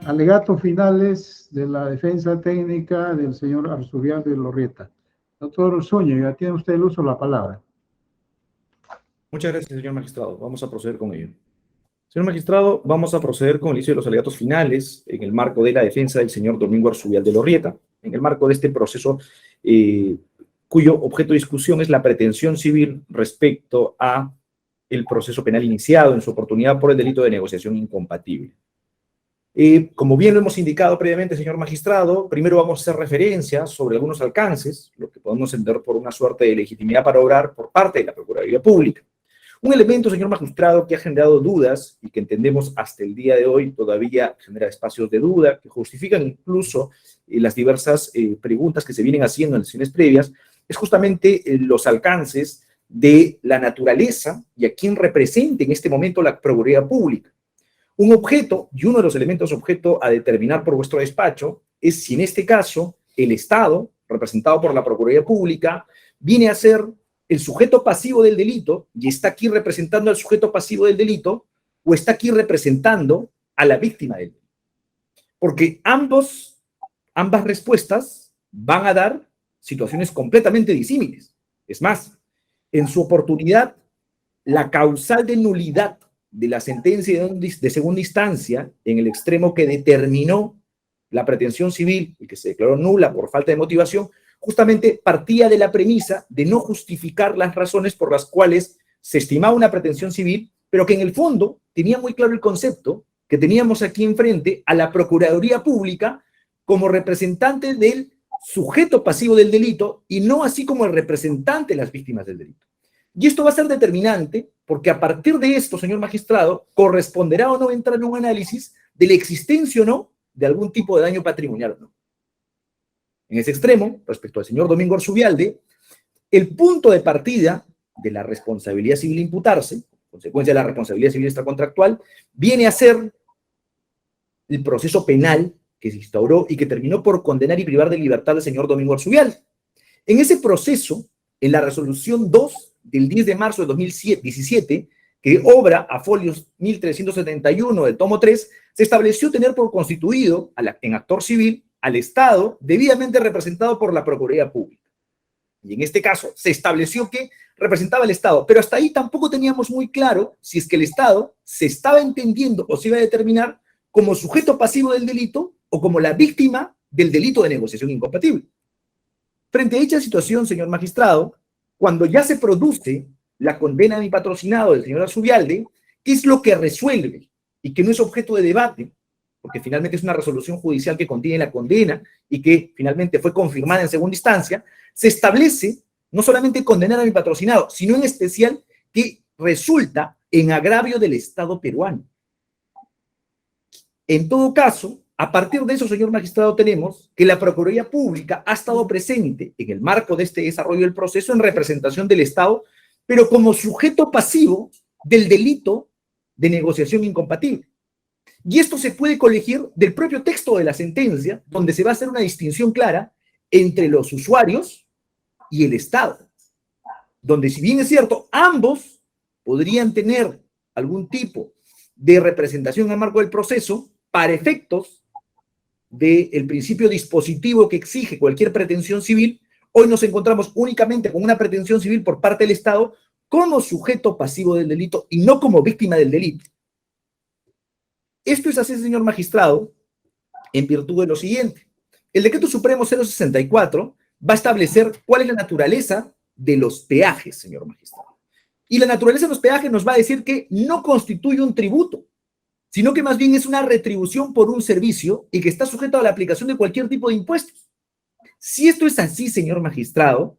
Alegatos finales de la defensa técnica del señor Arzubial de Lorrieta. Doctor Zúñiga, tiene usted el uso de la palabra. Muchas gracias, señor magistrado. Vamos a proceder con ello. Señor magistrado, vamos a proceder con el inicio de los alegatos finales en el marco de la defensa del señor Domingo Arzubial de Lorrieta, en el marco de este proceso cuyo objeto de discusión es la pretensión civil respecto a el proceso penal iniciado en su oportunidad por el delito de negociación incompatible. Como bien lo hemos indicado previamente, señor magistrado, primero vamos a hacer referencia sobre algunos alcances, lo que podemos entender por una suerte de legitimidad para obrar por parte de la Procuraduría Pública. Un elemento, señor magistrado, que ha generado dudas y que entendemos hasta el día de hoy todavía genera espacios de duda, que justifican incluso las diversas preguntas que se vienen haciendo en las sesiones previas, es justamente los alcances de la naturaleza y a quién representa en este momento la Procuraduría Pública. Un objeto, y uno de los elementos objeto a determinar por vuestro despacho, es si en este caso el Estado, representado por la Procuraduría Pública, viene a ser el sujeto pasivo del delito y está aquí representando al sujeto pasivo del delito o está aquí representando a la víctima del delito. Porque ambas respuestas van a dar situaciones completamente disímiles. Es más, en su oportunidad, la causal de nulidad de la sentencia de segunda instancia, en el extremo que determinó la pretensión civil y que se declaró nula por falta de motivación, justamente partía de la premisa de no justificar las razones por las cuales se estimaba una pretensión civil, pero que en el fondo tenía muy claro el concepto que teníamos aquí enfrente a la Procuraduría Pública como representante del sujeto pasivo del delito y no así como el representante de las víctimas del delito. Y esto va a ser determinante porque a partir de esto, señor magistrado, corresponderá o no entrar en un análisis de la existencia o no de algún tipo de daño patrimonial o no. En ese extremo, respecto al señor Domingo Arzubialde, el punto de partida de la responsabilidad civil imputarse, consecuencia de la responsabilidad civil extracontractual, viene a ser el proceso penal que se instauró y que terminó por condenar y privar de libertad al señor Domingo Arzubialde. En ese proceso, en la resolución 2 del 10 de marzo de 2017, que obra a folios 1371 del tomo 3, se estableció tener por constituido en actor civil al Estado debidamente representado por la Procuraduría Pública. Y en este caso se estableció que representaba al Estado, pero hasta ahí tampoco teníamos muy claro si es que el Estado se estaba entendiendo o se iba a determinar como sujeto pasivo del delito o como la víctima del delito de negociación incompatible. Frente a dicha situación, señor magistrado, cuando ya se produce la condena de mi patrocinado del señor Arzubialde, ¿qué es lo que resuelve? Y que no es objeto de debate, porque finalmente es una resolución judicial que contiene la condena y que finalmente fue confirmada en segunda instancia, se establece no solamente condenar a mi patrocinado, sino en especial que resulta en agravio del Estado peruano. En todo caso, a partir de eso, señor magistrado, tenemos que la Procuraduría Pública ha estado presente en el marco de este desarrollo del proceso en representación del Estado, pero como sujeto pasivo del delito de negociación incompatible. Y esto se puede colegir del propio texto de la sentencia, donde se va a hacer una distinción clara entre los usuarios y el Estado, donde si bien es cierto, ambos podrían tener algún tipo de representación en el marco del proceso, para efectos del principio dispositivo que exige cualquier pretensión civil, hoy nos encontramos únicamente con una pretensión civil por parte del Estado como sujeto pasivo del delito y no como víctima del delito. Esto es así, señor magistrado, en virtud de lo siguiente. El Decreto Supremo 064 va a establecer cuál es la naturaleza de los peajes, señor magistrado. Y la naturaleza de los peajes nos va a decir que no constituye un tributo, sino que más bien es una retribución por un servicio y que está sujeto a la aplicación de cualquier tipo de impuestos. Si esto es así, señor magistrado,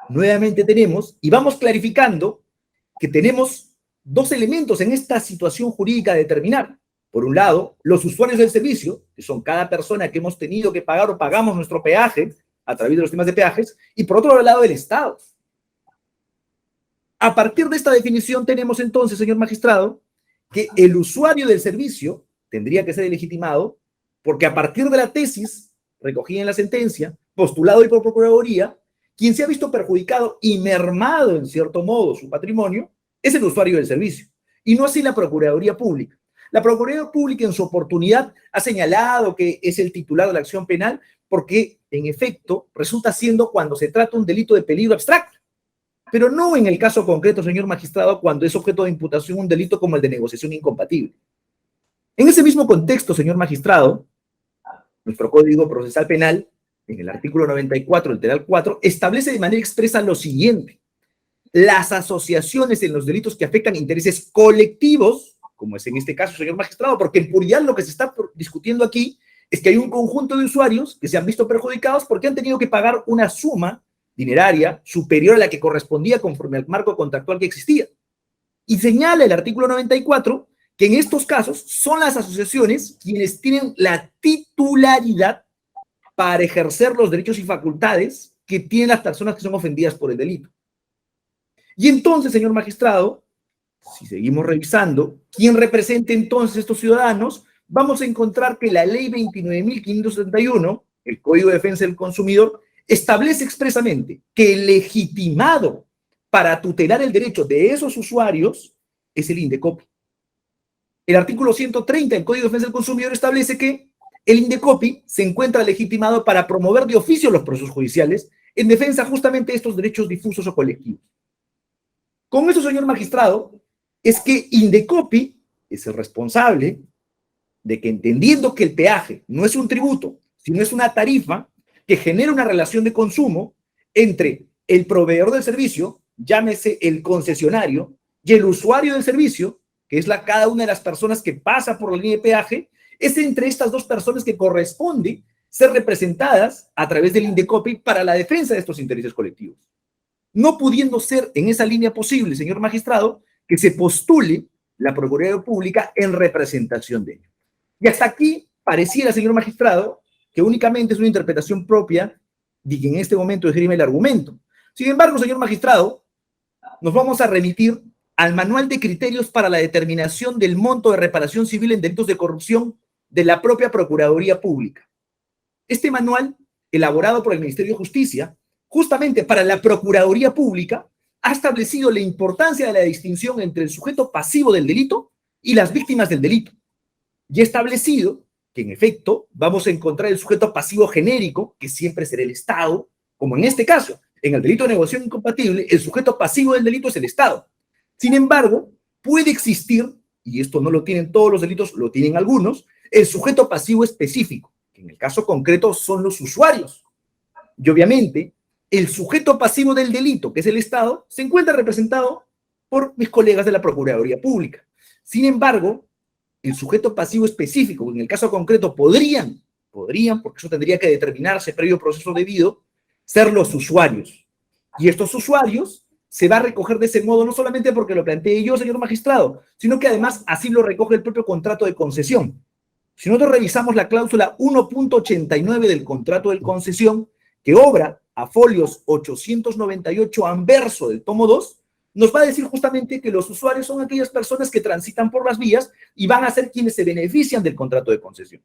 nuevamente tenemos, y vamos clarificando, que tenemos dos elementos en esta situación jurídica a determinar. Por un lado, los usuarios del servicio, que son cada persona que hemos tenido que pagar o pagamos nuestro peaje a través de los temas de peajes, y por otro lado, el Estado. A partir de esta definición tenemos entonces, señor magistrado, que el usuario del servicio tendría que ser legitimado porque a partir de la tesis recogida en la sentencia, postulado y por Procuraduría, quien se ha visto perjudicado y mermado en cierto modo su patrimonio es el usuario del servicio y no así la Procuraduría Pública. La Procuraduría Pública en su oportunidad ha señalado que es el titular de la acción penal porque, en efecto, resulta siendo cuando se trata un delito de peligro abstracto, pero no en el caso concreto, señor magistrado, cuando es objeto de imputación un delito como el de negociación incompatible. En ese mismo contexto, señor magistrado, nuestro Código Procesal Penal, en el artículo 94, literal 4, establece de manera expresa lo siguiente: las asociaciones en los delitos que afectan intereses colectivos, como es en este caso, señor magistrado, porque en puridad lo que se está discutiendo aquí es que hay un conjunto de usuarios que se han visto perjudicados porque han tenido que pagar una suma dineraria superior a la que correspondía conforme al marco contractual que existía. Y señala el artículo 94 que en estos casos son las asociaciones quienes tienen la titularidad para ejercer los derechos y facultades que tienen las personas que son ofendidas por el delito. Y entonces, señor magistrado, si seguimos revisando, ¿quién representa entonces a estos ciudadanos? Vamos a encontrar que la ley 29.571, el Código de Defensa del Consumidor, establece expresamente que el legitimado para tutelar el derecho de esos usuarios es el Indecopi. El artículo 130 del Código de Defensa del Consumidor establece que el Indecopi se encuentra legitimado para promover de oficio los procesos judiciales en defensa justamente de estos derechos difusos o colectivos. Con eso, señor magistrado, es que Indecopi es el responsable de que, entendiendo que el peaje no es un tributo, sino es una tarifa que genera una relación de consumo entre el proveedor del servicio, llámese el concesionario, y el usuario del servicio, que es cada una de las personas que pasa por la línea de peaje, es entre estas dos personas que corresponde ser representadas a través del Indecopi para la defensa de estos intereses colectivos. No pudiendo ser en esa línea posible, señor magistrado, que se postule la Procuraduría Pública en representación de ello. Y hasta aquí pareciera, señor magistrado, que únicamente es una interpretación propia de quien en este momento esgrime el argumento. Sin embargo, señor magistrado, nos vamos a remitir al Manual de Criterios para la Determinación del Monto de Reparación Civil en Delitos de Corrupción de la propia Procuraduría Pública. Este manual, elaborado por el Ministerio de Justicia, justamente para la Procuraduría Pública, ha establecido la importancia de la distinción entre el sujeto pasivo del delito y las víctimas del delito. Y ha establecido que, en efecto, vamos a encontrar el sujeto pasivo genérico, que siempre será el Estado, como en este caso, en el delito de negociación incompatible, el sujeto pasivo del delito es el Estado. Sin embargo, puede existir, y esto no lo tienen todos los delitos, lo tienen algunos, el sujeto pasivo específico, que en el caso concreto son los usuarios. Y obviamente, el sujeto pasivo del delito, que es el Estado, se encuentra representado por mis colegas de la Procuraduría Pública. Sin embargo, el sujeto pasivo específico, en el caso concreto, podrían, porque eso tendría que determinarse previo proceso debido, ser los usuarios. Y estos usuarios se va a recoger de ese modo, no solamente porque lo planteé yo, señor magistrado, sino que además así lo recoge el propio contrato de concesión. Si nosotros revisamos la cláusula 1.89 del contrato de concesión, que obra a folios 898 anverso del tomo 2, nos va a decir justamente que los usuarios son aquellas personas que transitan por las vías y van a ser quienes se benefician del contrato de concesión.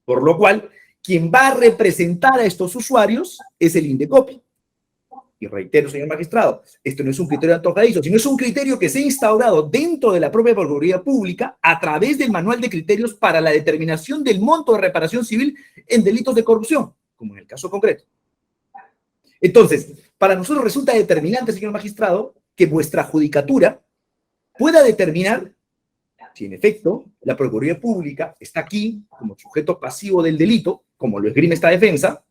Por lo cual, quien va a representar a estos usuarios es el Indecopi. Y reitero, señor magistrado, esto no es un criterio antojadizo, sino es un criterio que se ha instaurado dentro de la propia Procuraduría Pública a través del Manual de Criterios para la Determinación del Monto de Reparación Civil en Delitos de Corrupción, como en el caso concreto. Entonces, para nosotros resulta determinante, señor magistrado, que vuestra judicatura pueda determinar si en efecto la Procuraduría Pública está aquí como sujeto pasivo del delito, como lo esgrime esta defensa,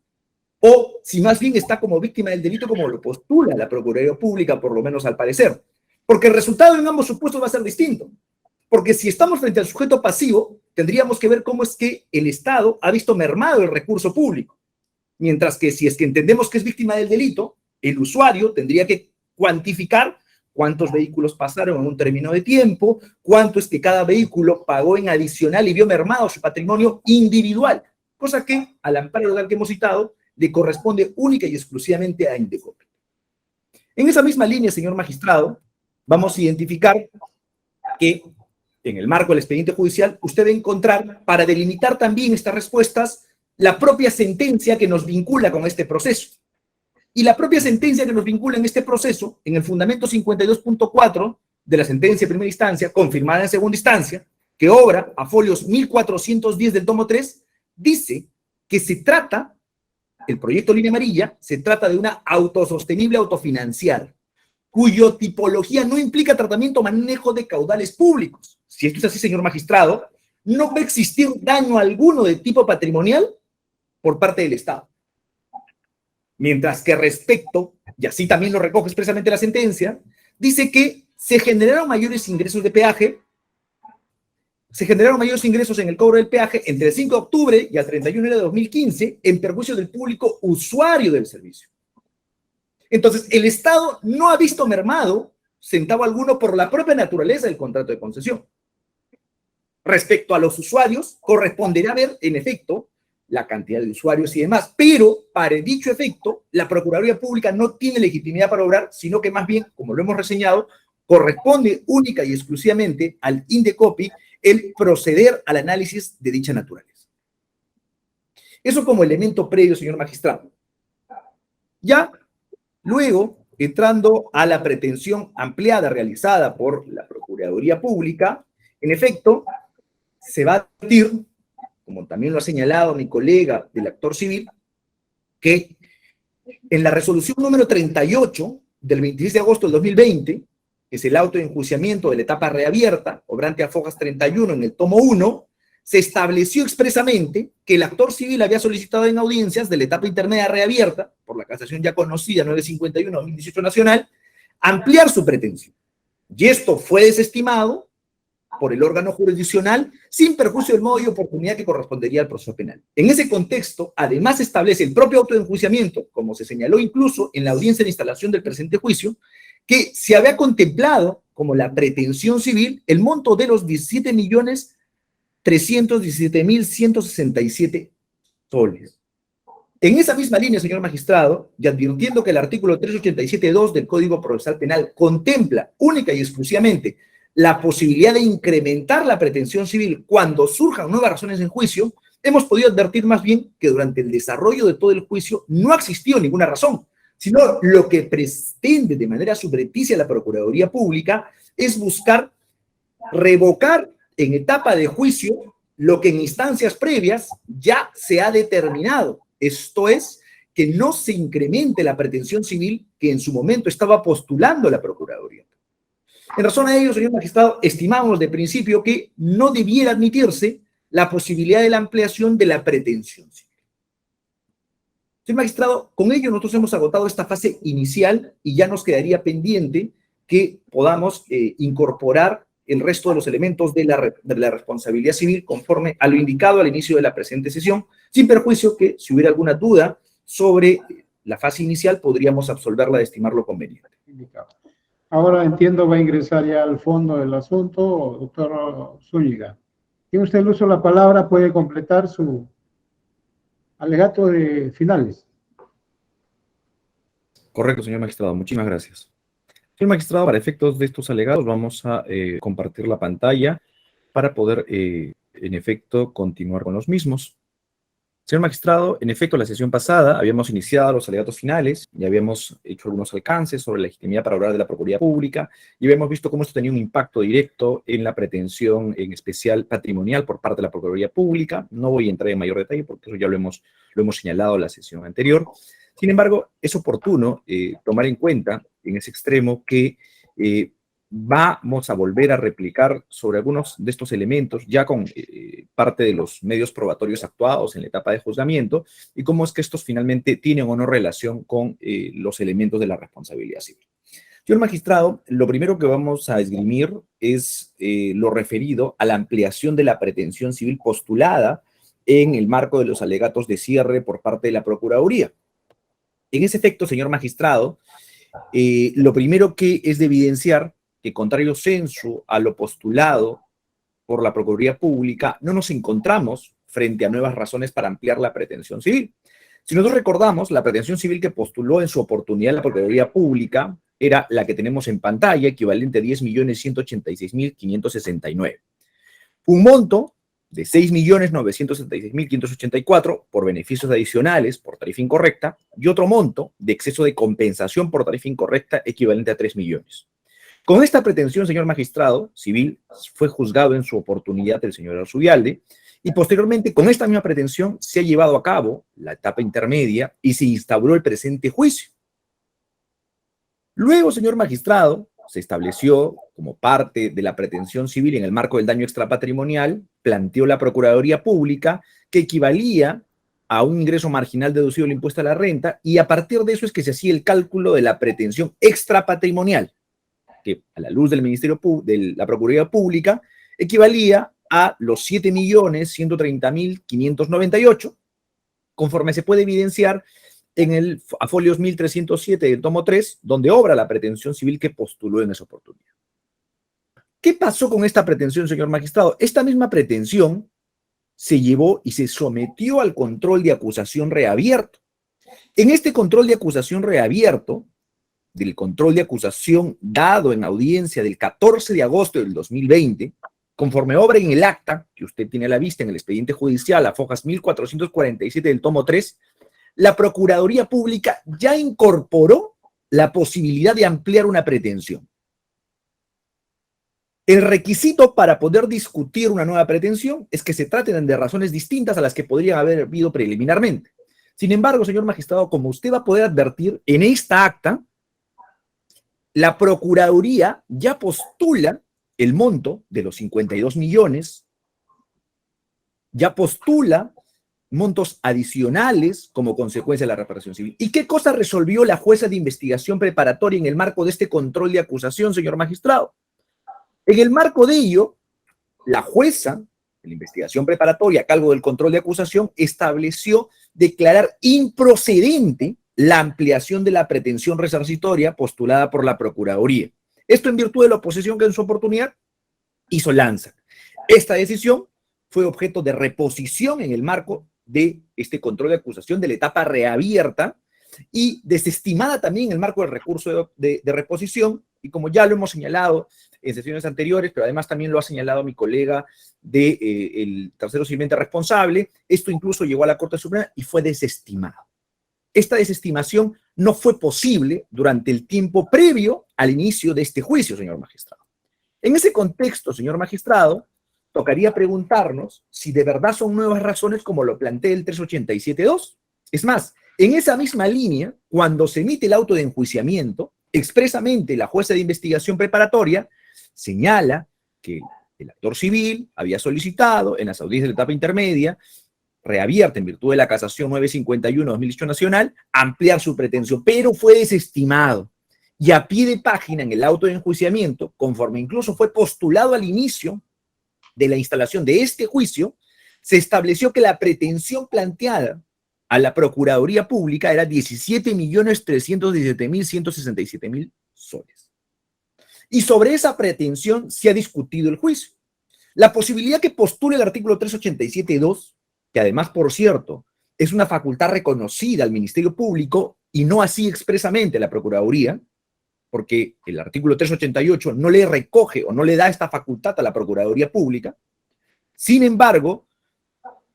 o si más bien está como víctima del delito, como lo postula la Procuraduría Pública, por lo menos al parecer. Porque el resultado en ambos supuestos va a ser distinto. Porque si estamos frente al sujeto pasivo, tendríamos que ver cómo es que el Estado ha visto mermado el recurso público. Mientras que si es que entendemos que es víctima del delito, el usuario tendría que cuantificar cuántos vehículos pasaron en un término de tiempo, cuánto es que cada vehículo pagó en adicional y vio mermado su patrimonio individual, cosa que, al amparo legal que hemos citado, le corresponde única y exclusivamente a Indecopi. En esa misma línea, señor magistrado, vamos a identificar que en el marco del expediente judicial usted va a encontrar, para delimitar también estas respuestas, la propia sentencia que nos vincula con este proceso. Y la propia sentencia que nos vincula en este proceso, en el fundamento 52.4 de la sentencia de primera instancia, confirmada en segunda instancia, que obra a folios 1410 del tomo 3, dice que se trata, el proyecto Línea Amarilla, se trata de una autosostenible autofinanciar, cuyo tipología no implica tratamiento o manejo de caudales públicos. Si esto es así, señor magistrado, no va a existir daño alguno de tipo patrimonial por parte del Estado. Mientras que respecto, y así también lo recoge expresamente la sentencia, dice que se generaron mayores ingresos de peaje, se generaron mayores ingresos en el cobro del peaje entre el 5 de octubre y el 31 de enero de 2015 en perjuicio del público usuario del servicio. Entonces, el Estado no ha visto mermado centavo alguno por la propia naturaleza del contrato de concesión. Respecto a los usuarios, corresponderá ver, en efecto, la cantidad de usuarios y demás, pero para dicho efecto, la Procuraduría Pública no tiene legitimidad para obrar, sino que más bien, como lo hemos reseñado, corresponde única y exclusivamente al INDECOPI el proceder al análisis de dicha naturaleza. Eso como elemento previo, señor magistrado. Ya luego, entrando a la pretensión ampliada realizada por la Procuraduría Pública, en efecto, se va a advertir, como también lo ha señalado mi colega del actor civil, que en la resolución número 38 del 26 de agosto del 2020, que es el auto de enjuiciamiento de la etapa reabierta, obrante a fojas 31 en el tomo 1, se estableció expresamente que el actor civil había solicitado en audiencias de la etapa intermedia reabierta, por la casación ya conocida 951-2018 nacional, ampliar su pretensión. Y esto fue desestimado por el órgano jurisdiccional sin perjuicio del modo y oportunidad que correspondería al proceso penal. En ese contexto, además establece el propio auto de enjuiciamiento, como se señaló incluso en la audiencia de instalación del presente juicio, que se había contemplado como la pretensión civil el monto de los 17.317.167 soles. En esa misma línea, señor magistrado, y advirtiendo que el artículo 387.2 del Código Procesal Penal contempla única y exclusivamente la posibilidad de incrementar la pretensión civil cuando surjan nuevas razones en juicio, hemos podido advertir más bien que durante el desarrollo de todo el juicio no ha existido ninguna razón, sino lo que pretende de manera subrepticia la Procuraduría Pública es buscar revocar en etapa de juicio lo que en instancias previas ya se ha determinado. Esto es, que no se incremente la pretensión civil que en su momento estaba postulando la Procuraduría. En razón a ello, señor magistrado, estimamos de principio que no debiera admitirse la posibilidad de la ampliación de la pretensión civil. Señor magistrado, con ello nosotros hemos agotado esta fase inicial y ya nos quedaría pendiente que podamos incorporar el resto de los elementos de la responsabilidad civil conforme a lo indicado al inicio de la presente sesión, sin perjuicio que si hubiera alguna duda sobre la fase inicial podríamos absolverla de estimarlo conveniente. Ahora entiendo va a ingresar ya al fondo del asunto, doctor Zúñiga. Tiene usted el uso de la palabra, puede completar su alegato de finales. Correcto, señor magistrado. Muchísimas gracias. Señor magistrado, para efectos de estos alegatos vamos a compartir la pantalla para poder, en efecto, continuar con los mismos. Señor magistrado, en efecto, la sesión pasada habíamos iniciado los alegatos finales y habíamos hecho algunos alcances sobre la legitimidad para obrar de la Procuraduría Pública y habíamos visto cómo esto tenía un impacto directo en la pretensión, en especial patrimonial, por parte de la Procuraduría Pública. No voy a entrar en mayor detalle porque eso ya lo hemos señalado en la sesión anterior. Sin embargo, es oportuno tomar en cuenta en ese extremo que vamos a volver a replicar sobre algunos de estos elementos ya con parte de los medios probatorios actuados en la etapa de juzgamiento y cómo es que estos finalmente tienen o no relación con los elementos de la responsabilidad civil. Señor magistrado, lo primero que vamos a esgrimir es lo referido a la ampliación de la pretensión civil postulada en el marco de los alegatos de cierre por parte de la Procuraduría. En ese efecto, señor magistrado, lo primero que es de evidenciar que, contrario censo a lo postulado por la Procuraduría Pública, no nos encontramos frente a nuevas razones para ampliar la pretensión civil. Si nosotros recordamos, la pretensión civil que postuló en su oportunidad la Procuraduría Pública era la que tenemos en pantalla, equivalente a 10.186.569. Un monto de 6.976.584 por beneficios adicionales por tarifa incorrecta y otro monto de exceso de compensación por tarifa incorrecta equivalente a 3 millones. Con esta pretensión, señor magistrado civil, fue juzgado en su oportunidad el señor Arzubialde, y posteriormente, con esta misma pretensión, se ha llevado a cabo la etapa intermedia y se instauró el presente juicio. Luego, señor magistrado, se estableció como parte de la pretensión civil en el marco del daño extrapatrimonial, planteó la Procuraduría Pública que equivalía a un ingreso marginal deducido del impuesto a la renta, y a partir de eso es que se hacía el cálculo de la pretensión extrapatrimonial, que a la luz del Ministerio de la Procuraduría Pública equivalía a los 7.130.598, conforme se puede evidenciar en el a folios 1307 del tomo 3, donde obra la pretensión civil que postuló en esa oportunidad. ¿Qué pasó con esta pretensión, señor magistrado? Esta misma pretensión se llevó y se sometió al control de acusación reabierto. En este control de acusación reabierto, del control de acusación dado en audiencia del 14 de agosto del 2020, conforme obra en el acta que usted tiene a la vista en el expediente judicial, a fojas 1447 del tomo 3, la Procuraduría Pública ya incorporó la posibilidad de ampliar una pretensión. El requisito para poder discutir una nueva pretensión es que se traten de razones distintas a las que podrían haber habido preliminarmente. Sin embargo, señor magistrado, como usted va a poder advertir, en esta acta, la Procuraduría ya postula el monto de los 52 millones, ya postula montos adicionales como consecuencia de la reparación civil. ¿Y qué cosa resolvió la jueza de investigación preparatoria en el marco de este control de acusación, señor magistrado? En el marco de ello, la jueza de la investigación preparatoria a cargo del control de acusación estableció declarar improcedente la ampliación de la pretensión resarcitoria postulada por la Procuraduría. Esto en virtud de la oposición que en su oportunidad hizo Lanza. Esta decisión fue objeto de reposición en el marco de este control de acusación de la etapa reabierta y desestimada también en el marco del recurso de reposición, y como ya lo hemos señalado en sesiones anteriores, pero además también lo ha señalado mi colega del tercero civilmente responsable, esto incluso llegó a la Corte Suprema y fue desestimado. Esta desestimación no fue posible durante el tiempo previo al inicio de este juicio, señor magistrado. En ese contexto, señor magistrado, tocaría preguntarnos si de verdad son nuevas razones como lo plantea el 387.2. Es más, en esa misma línea, cuando se emite el auto de enjuiciamiento, expresamente la jueza de investigación preparatoria señala que el actor civil había solicitado en las audiencias de la etapa intermedia, reabierta en virtud de la casación 951-2018 nacional, ampliar su pretensión, pero fue desestimado. Y a pie de página en el auto de enjuiciamiento, conforme incluso fue postulado al inicio de la instalación de este juicio, se estableció que la pretensión planteada a la Procuraduría Pública era 17.317.167.000 soles. Y sobre esa pretensión se ha discutido el juicio. La posibilidad que postule el artículo 387.2, que además, por cierto, es una facultad reconocida al Ministerio Público y no así expresamente a la Procuraduría, porque el artículo 388 no le recoge o no le da esta facultad a la Procuraduría Pública. Sin embargo,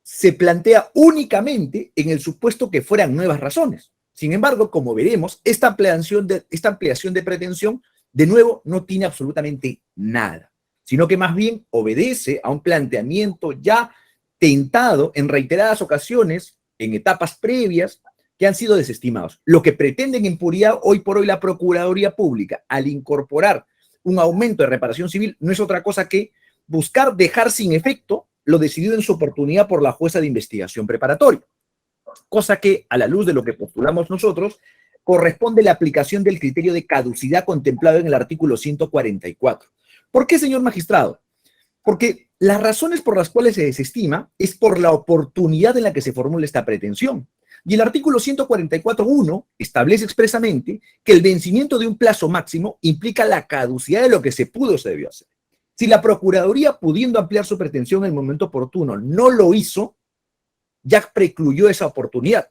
se plantea únicamente en el supuesto que fueran nuevas razones. Sin embargo, como veremos, esta ampliación de pretensión, de nuevo, no tiene absolutamente nada, sino que más bien obedece a un planteamiento ya tentado en reiteradas ocasiones, en etapas previas, que han sido desestimados. Lo que pretenden en puridad hoy por hoy la Procuraduría Pública, al incorporar un aumento de reparación civil, no es otra cosa que buscar dejar sin efecto lo decidido en su oportunidad por la jueza de investigación preparatoria. Cosa que, a la luz de lo que postulamos nosotros, corresponde la aplicación del criterio de caducidad contemplado en el artículo 144. ¿Por qué, señor magistrado? Porque las razones por las cuales se desestima es por la oportunidad en la que se formula esta pretensión. Y el artículo 144.1 establece expresamente que el vencimiento de un plazo máximo implica la caducidad de lo que se pudo o se debió hacer. Si la Procuraduría, pudiendo ampliar su pretensión en el momento oportuno, no lo hizo, ya precluyó esa oportunidad.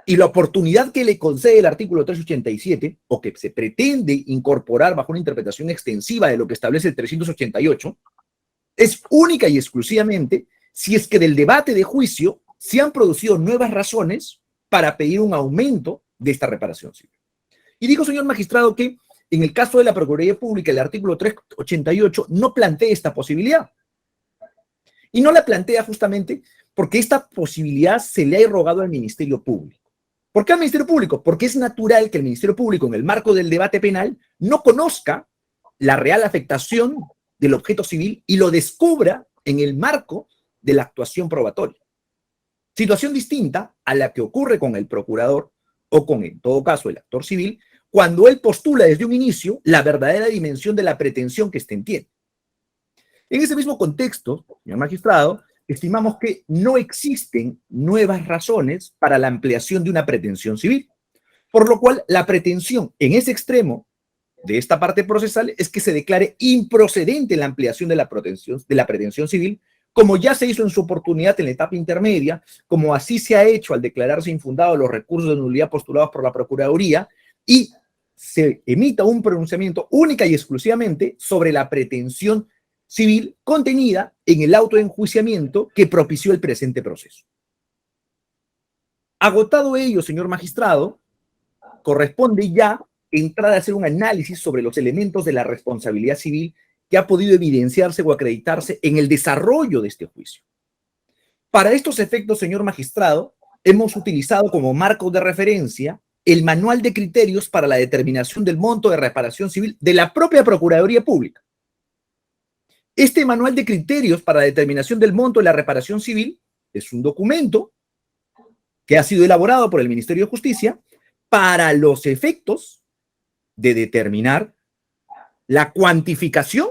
Y la oportunidad que le concede el artículo 387, o que se pretende incorporar bajo una interpretación extensiva de lo que establece el 388, es única y exclusivamente si es que del debate de juicio se han producido nuevas razones para pedir un aumento de esta reparación civil. Y digo, señor magistrado, que en el caso de la Procuraduría Pública, el artículo 388 no plantea esta posibilidad. Y no la plantea justamente porque esta posibilidad se le ha irrogado al Ministerio Público. ¿Por qué al Ministerio Público? Porque es natural que el Ministerio Público, en el marco del debate penal, no conozca la real afectación del objeto civil y lo descubra en el marco de la actuación probatoria. Situación distinta a la que ocurre con el procurador o con, en todo caso, el actor civil, cuando él postula desde un inicio la verdadera dimensión de la pretensión que éste entiende. En ese mismo contexto, señor magistrado, estimamos que no existen nuevas razones para la ampliación de una pretensión civil, por lo cual la pretensión en ese extremo de esta parte procesal es que se declare improcedente la ampliación de la pretensión civil, como ya se hizo en su oportunidad en la etapa intermedia, como así se ha hecho al declararse infundados los recursos de nulidad postulados por la Procuraduría, y se emita un pronunciamiento única y exclusivamente sobre la pretensión civil contenida en el auto de enjuiciamiento que propició el presente proceso. Agotado ello, señor magistrado, corresponde ya entrar a hacer un análisis sobre los elementos de la responsabilidad civil que ha podido evidenciarse o acreditarse en el desarrollo de este juicio. Para estos efectos, señor magistrado, hemos utilizado como marco de referencia el manual de criterios para la determinación del monto de reparación civil de la propia Procuraduría Pública. Este manual de criterios para la determinación del monto de la reparación civil es un documento que ha sido elaborado por el Ministerio de Justicia para los efectos de determinar la cuantificación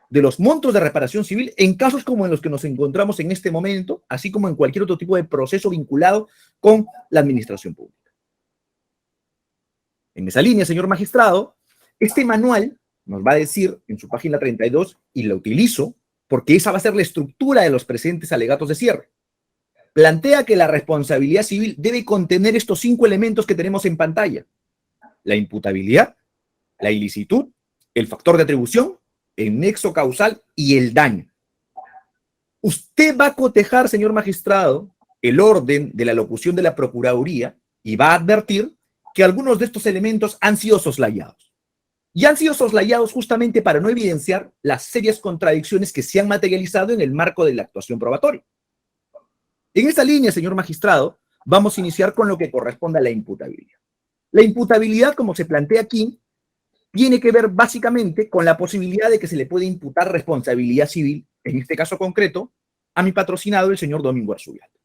de los montos de reparación civil en casos como en los que nos encontramos en este momento, así como en cualquier otro tipo de proceso vinculado con la administración pública. En esa línea, señor magistrado, este manual nos va a decir en su página 32, y la utilizo porque esa va a ser la estructura de los presentes alegatos de cierre. Plantea que la responsabilidad civil debe contener estos 5 elementos que tenemos en pantalla: la imputabilidad, la ilicitud, el factor de atribución, el nexo causal y el daño. Usted va a cotejar, señor magistrado, el orden de la locución de la Procuraduría y va a advertir que algunos de estos elementos han sido soslayados. Y han sido soslayados justamente para no evidenciar las serias contradicciones que se han materializado en el marco de la actuación probatoria. En esta línea, señor magistrado, vamos a iniciar con lo que corresponde a la imputabilidad. La imputabilidad, como se plantea aquí, tiene que ver básicamente con la posibilidad de que se le puede imputar responsabilidad civil, en este caso concreto, a mi patrocinado, el señor Domingo Arzubialde.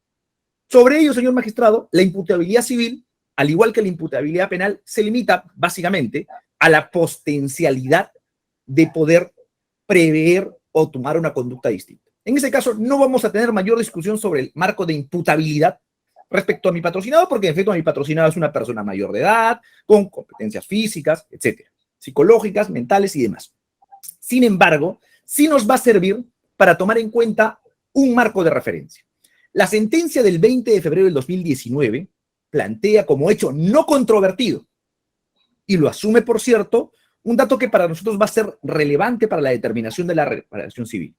Sobre ello, señor magistrado, la imputabilidad civil, al igual que la imputabilidad penal, se limita básicamente a la potencialidad de poder prever o tomar una conducta distinta. En ese caso, no vamos a tener mayor discusión sobre el marco de imputabilidad respecto a mi patrocinado, porque en efecto mi patrocinado es una persona mayor de edad, con competencias físicas, etcétera, psicológicas, mentales y demás. Sin embargo, sí nos va a servir para tomar en cuenta un marco de referencia. La sentencia del 20 de febrero del 2019 plantea como hecho no controvertido, y lo asume, por cierto, un dato que para nosotros va a ser relevante para la determinación de la reparación civil.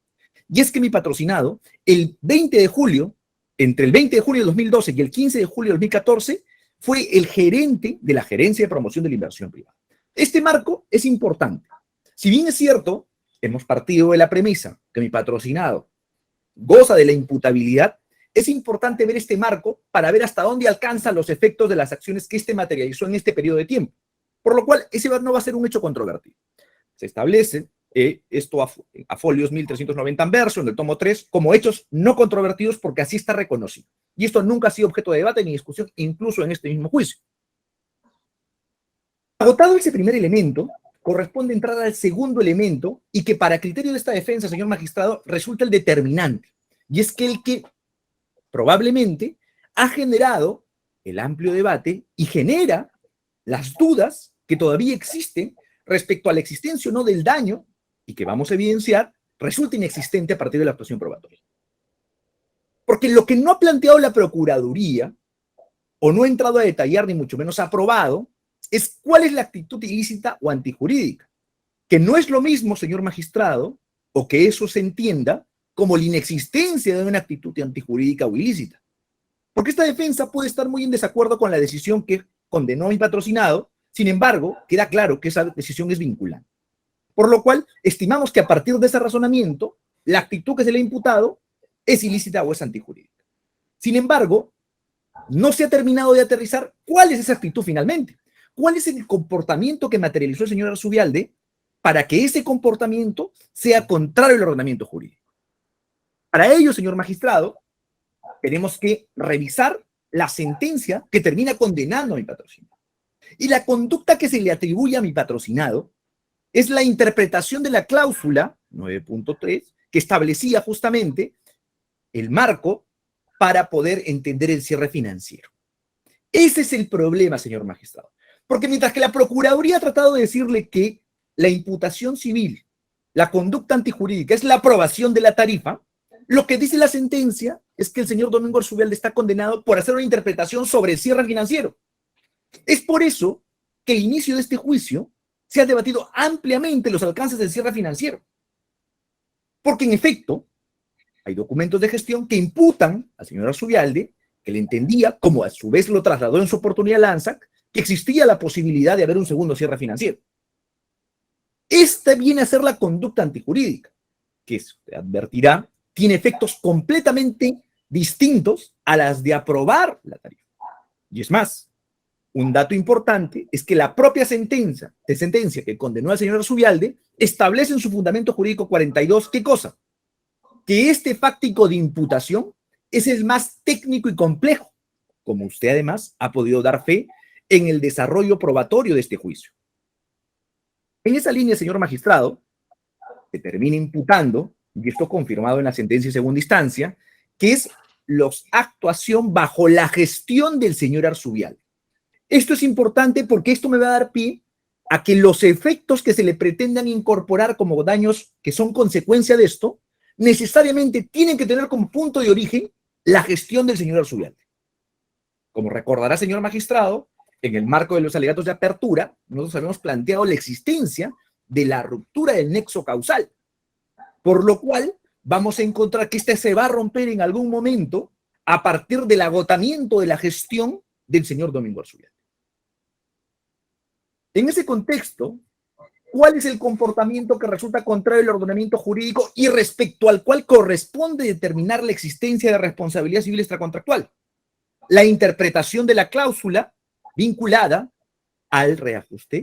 Y es que mi patrocinado, el 20 de julio, entre el 20 de julio de 2012 y el 15 de julio de 2014, fue el gerente de la Gerencia de Promoción de la Inversión Privada. Este marco es importante. Si bien es cierto, hemos partido de la premisa que mi patrocinado goza de la imputabilidad, es importante ver este marco para ver hasta dónde alcanzan los efectos de las acciones que éste materializó en este periodo de tiempo. Por lo cual, ese no va a ser un hecho controvertido. Se establece esto a folios 1390 en verso, en el tomo 3, como hechos no controvertidos porque así está reconocido. Y esto nunca ha sido objeto de debate ni discusión, incluso en este mismo juicio. Agotado ese primer elemento, corresponde entrar al segundo elemento y que para criterio de esta defensa, señor magistrado, resulta el determinante. Y es que el que probablemente ha generado el amplio debate y genera las dudas que todavía existen respecto a la existencia o no del daño y que vamos a evidenciar resulta inexistente a partir de la actuación probatoria. Porque lo que no ha planteado la Procuraduría o no ha entrado a detallar ni mucho menos ha aprobado es cuál es la actitud ilícita o antijurídica, que no es lo mismo, señor magistrado, o que eso se entienda como la inexistencia de una actitud antijurídica o ilícita. Porque esta defensa puede estar muy en desacuerdo con la decisión que condenó a mi patrocinado Sin embargo, queda claro que esa decisión es vinculante. Por lo cual, estimamos que a partir de ese razonamiento, la actitud que se le ha imputado es ilícita o es antijurídica. Sin embargo, no se ha terminado de aterrizar cuál es esa actitud finalmente. ¿Cuál es el comportamiento que materializó el señor Arzubialde para que ese comportamiento sea contrario al ordenamiento jurídico? Para ello, señor magistrado, tenemos que revisar la sentencia que termina condenando a mi patrocinado. Y la conducta que se le atribuye a mi patrocinado es la interpretación de la cláusula 9.3 que establecía justamente el marco para poder entender el cierre financiero. Ese es el problema, señor magistrado. Porque mientras que la Procuraduría ha tratado de decirle que la imputación civil, la conducta antijurídica, es la aprobación de la tarifa, lo que dice la sentencia es que el señor Domingo Arzubialde está condenado por hacer una interpretación sobre el cierre financiero. Es por eso que el inicio de este juicio se ha debatido ampliamente los alcances del cierre financiero. Porque en efecto, hay documentos de gestión que imputan al señor Arzubialde, que le entendía, como a su vez lo trasladó en su oportunidad a la ANSAC, que existía la posibilidad de haber un segundo cierre financiero. Esta viene a ser la conducta antijurídica, que usted advertirá, tiene efectos completamente distintos a las de aprobar la tarifa. Y es más, un dato importante es que la propia sentencia que condenó al señor Arzubialde establece en su fundamento jurídico 42, ¿qué cosa? Que este fáctico de imputación es el más técnico y complejo, como usted además ha podido dar fe en el desarrollo probatorio de este juicio. En esa línea, señor magistrado, se termina imputando, y esto confirmado en la sentencia de segunda instancia, que es la actuación bajo la gestión del señor Arzubialde. Esto es importante porque esto me va a dar pie a que los efectos que se le pretendan incorporar como daños que son consecuencia de esto, necesariamente tienen que tener como punto de origen la gestión del señor Arzubialde. Como recordará, señor magistrado, en el marco de los alegatos de apertura, nosotros habíamos planteado la existencia de la ruptura del nexo causal, por lo cual vamos a encontrar que este se va a romper en algún momento a partir del agotamiento de la gestión del señor Domingo Arzubialde. En ese contexto, ¿cuál es el comportamiento que resulta contrario al ordenamiento jurídico y respecto al cual corresponde determinar la existencia de responsabilidad civil extracontractual? La interpretación de la cláusula vinculada al reajuste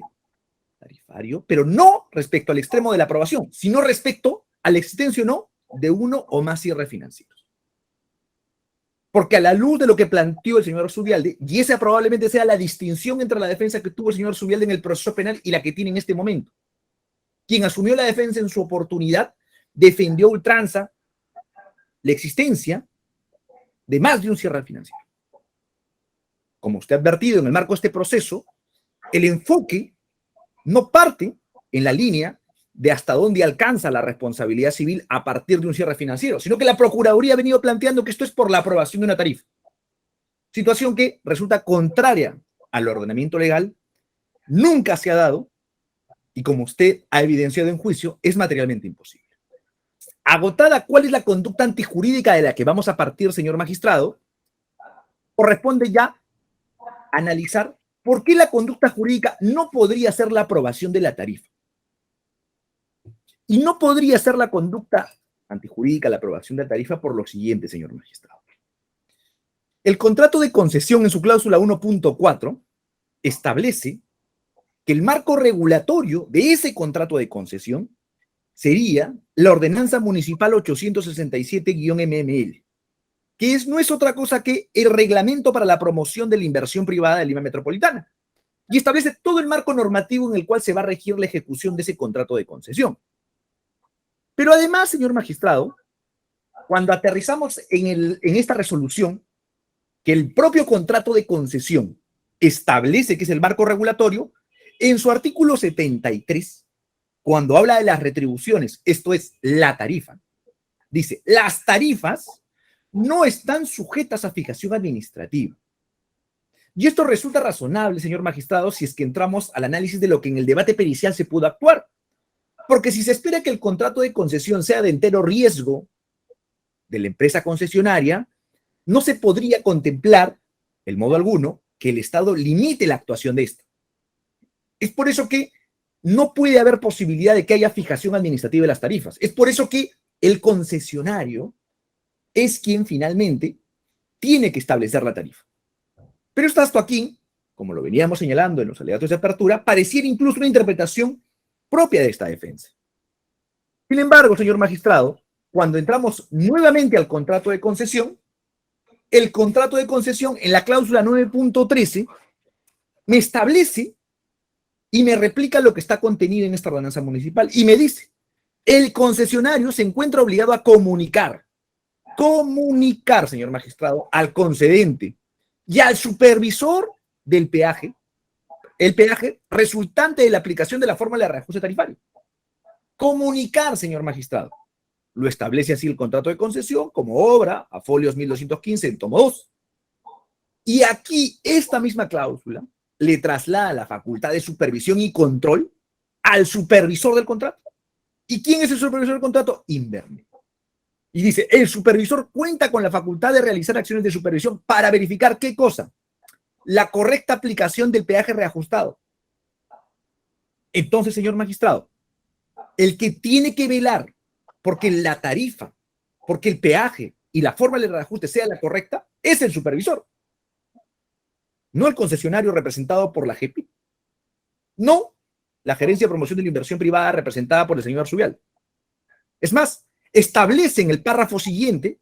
tarifario, pero no respecto al extremo de la aprobación, sino respecto a la existencia o no de uno o más cierres financieros. Porque a la luz de lo que planteó el señor Arzubialde, y esa probablemente sea la distinción entre la defensa que tuvo el señor Arzubialde en el proceso penal y la que tiene en este momento. Quien asumió la defensa en su oportunidad defendió a ultranza la existencia de más de un cierre financiero. Como usted ha advertido, en el marco de este proceso, el enfoque no parte en la línea de hasta dónde alcanza la responsabilidad civil a partir de un cierre financiero, sino que la Procuraduría ha venido planteando que esto es por la aprobación de una tarifa. Situación que resulta contraria al ordenamiento legal, nunca se ha dado y, como usted ha evidenciado en juicio, es materialmente imposible. Agotada cuál es la conducta antijurídica de la que vamos a partir, señor magistrado, corresponde ya analizar por qué la conducta jurídica no podría ser la aprobación de la tarifa. Y no podría ser la conducta antijurídica la aprobación de la tarifa por lo siguiente, señor magistrado. El contrato de concesión en su cláusula 1.4 establece que el marco regulatorio de ese contrato de concesión sería la Ordenanza Municipal 867-MML, que no es otra cosa que el Reglamento para la Promoción de la Inversión Privada de Lima Metropolitana, y establece todo el marco normativo en el cual se va a regir la ejecución de ese contrato de concesión. Pero además, señor magistrado, cuando aterrizamos en esta resolución, que el propio contrato de concesión establece que es el marco regulatorio, en su artículo 73, cuando habla de las retribuciones, esto es la tarifa, dice, las tarifas no están sujetas a fijación administrativa. Y esto resulta razonable, señor magistrado, si es que entramos al análisis de lo que en el debate pericial se pudo actuar. Porque si se espera que el contrato de concesión sea de entero riesgo de la empresa concesionaria, no se podría contemplar, de modo alguno, que el Estado limite la actuación de esta. Es por eso que no puede haber posibilidad de que haya fijación administrativa de las tarifas. Es por eso que el concesionario es quien finalmente tiene que establecer la tarifa. Pero esto aquí, como lo veníamos señalando en los alegatos de apertura, pareciera incluso una interpretación propia de esta defensa. Sin embargo, señor magistrado, cuando entramos nuevamente al contrato de concesión, el contrato de concesión en la cláusula 9.13 me establece y me replica lo que está contenido en esta ordenanza municipal y me dice, el concesionario se encuentra obligado a comunicar, señor magistrado, al concedente y al supervisor del peaje, el peaje resultante de la aplicación de la fórmula de reajuste tarifario. Comunicar, señor magistrado. Lo establece así el contrato de concesión como obra a folios 1215 en tomo 2. Y aquí esta misma cláusula le traslada la facultad de supervisión y control al supervisor del contrato. ¿Y quién es el supervisor del contrato? Inverme. Y dice, el supervisor cuenta con la facultad de realizar acciones de supervisión para verificar ¿qué cosa? La correcta aplicación del peaje reajustado. Entonces, señor magistrado, el que tiene que velar porque la tarifa, porque el peaje y la forma de reajuste sea la correcta, es el supervisor. No el concesionario representado por la GEPI. No la Gerencia de Promoción de la Inversión Privada representada por el señor Arzubial. Es más, establece en el párrafo siguiente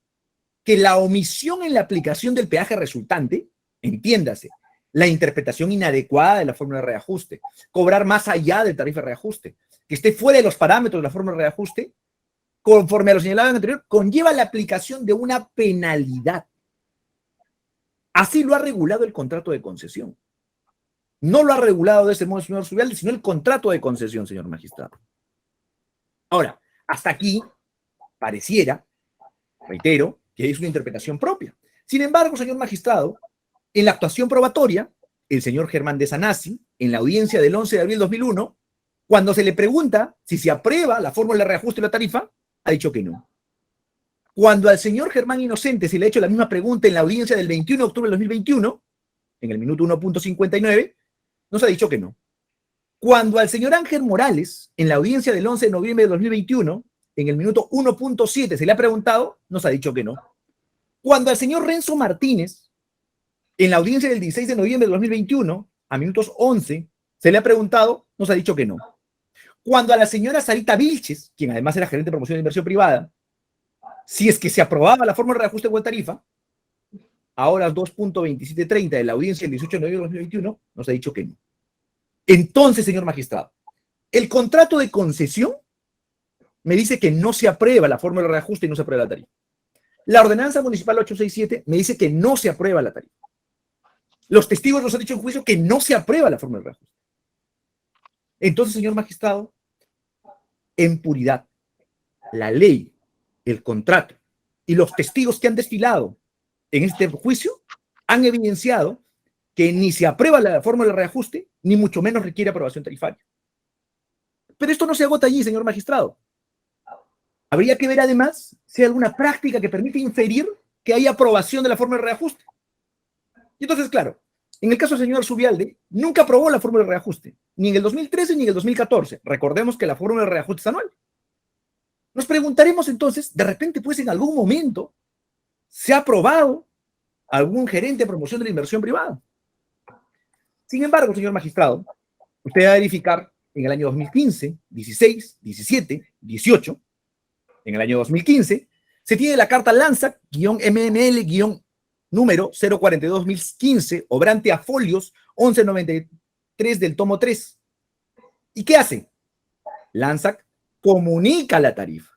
que la omisión en la aplicación del peaje resultante, entiéndase, la interpretación inadecuada de la fórmula de reajuste, cobrar más allá del tarifa de reajuste, que esté fuera de los parámetros de la fórmula de reajuste, conforme a lo señalado en anterior, conlleva la aplicación de una penalidad. Así lo ha regulado el contrato de concesión. No lo ha regulado de ese modo el señor Arzubial, sino el contrato de concesión, señor magistrado. Ahora, hasta aquí pareciera, reitero, que es una interpretación propia. Sin embargo, señor magistrado, en la actuación probatoria, el señor Germán de Sanasi, en la audiencia del 11 de abril de 2001, cuando se le pregunta si se aprueba la fórmula de reajuste de la tarifa, ha dicho que no. Cuando al señor Germán Inocente se le ha hecho la misma pregunta en la audiencia del 21 de octubre de 2021, en el minuto 1.59, nos ha dicho que no. Cuando al señor Ángel Morales, en la audiencia del 11 de noviembre de 2021, en el minuto 1.7 se le ha preguntado, nos ha dicho que no. Cuando al señor Renzo Martínez, en la audiencia del 16 de noviembre de 2021, a minutos 11, se le ha preguntado, nos ha dicho que no. Cuando a la señora Sarita Vilches, quien además era gerente de promoción de inversión privada, si es que se aprobaba la fórmula de reajuste de tarifa, a horas 2.27:30 de la audiencia del 18 de noviembre de 2021, nos ha dicho que no. Entonces, señor magistrado, el contrato de concesión me dice que no se aprueba la fórmula de reajuste y no se aprueba la tarifa. La ordenanza municipal 867 me dice que no se aprueba la tarifa. Los testigos nos han dicho en juicio que no se aprueba la fórmula de reajuste. Entonces, señor magistrado, en puridad, la ley, el contrato y los testigos que han desfilado en este juicio han evidenciado que ni se aprueba la fórmula de reajuste, ni mucho menos requiere aprobación tarifaria. Pero esto no se agota allí, señor magistrado. Habría que ver además si hay alguna práctica que permite inferir que hay aprobación de la fórmula de reajuste. Y entonces, claro, en el caso del señor Arzubialde, nunca aprobó la fórmula de reajuste, ni en el 2013 ni en el 2014. Recordemos que la fórmula de reajuste es anual. Nos preguntaremos entonces, de repente, pues en algún momento, ¿se ha aprobado algún gerente de promoción de la inversión privada? Sin embargo, señor magistrado, usted va a verificar en el año 2015, 16, 17, 18, en el año 2015, se tiene la carta Lanzac-MML- número 042-2015, obrante a folios 1193 del tomo 3. ¿Y qué hace? Lanzac comunica la tarifa.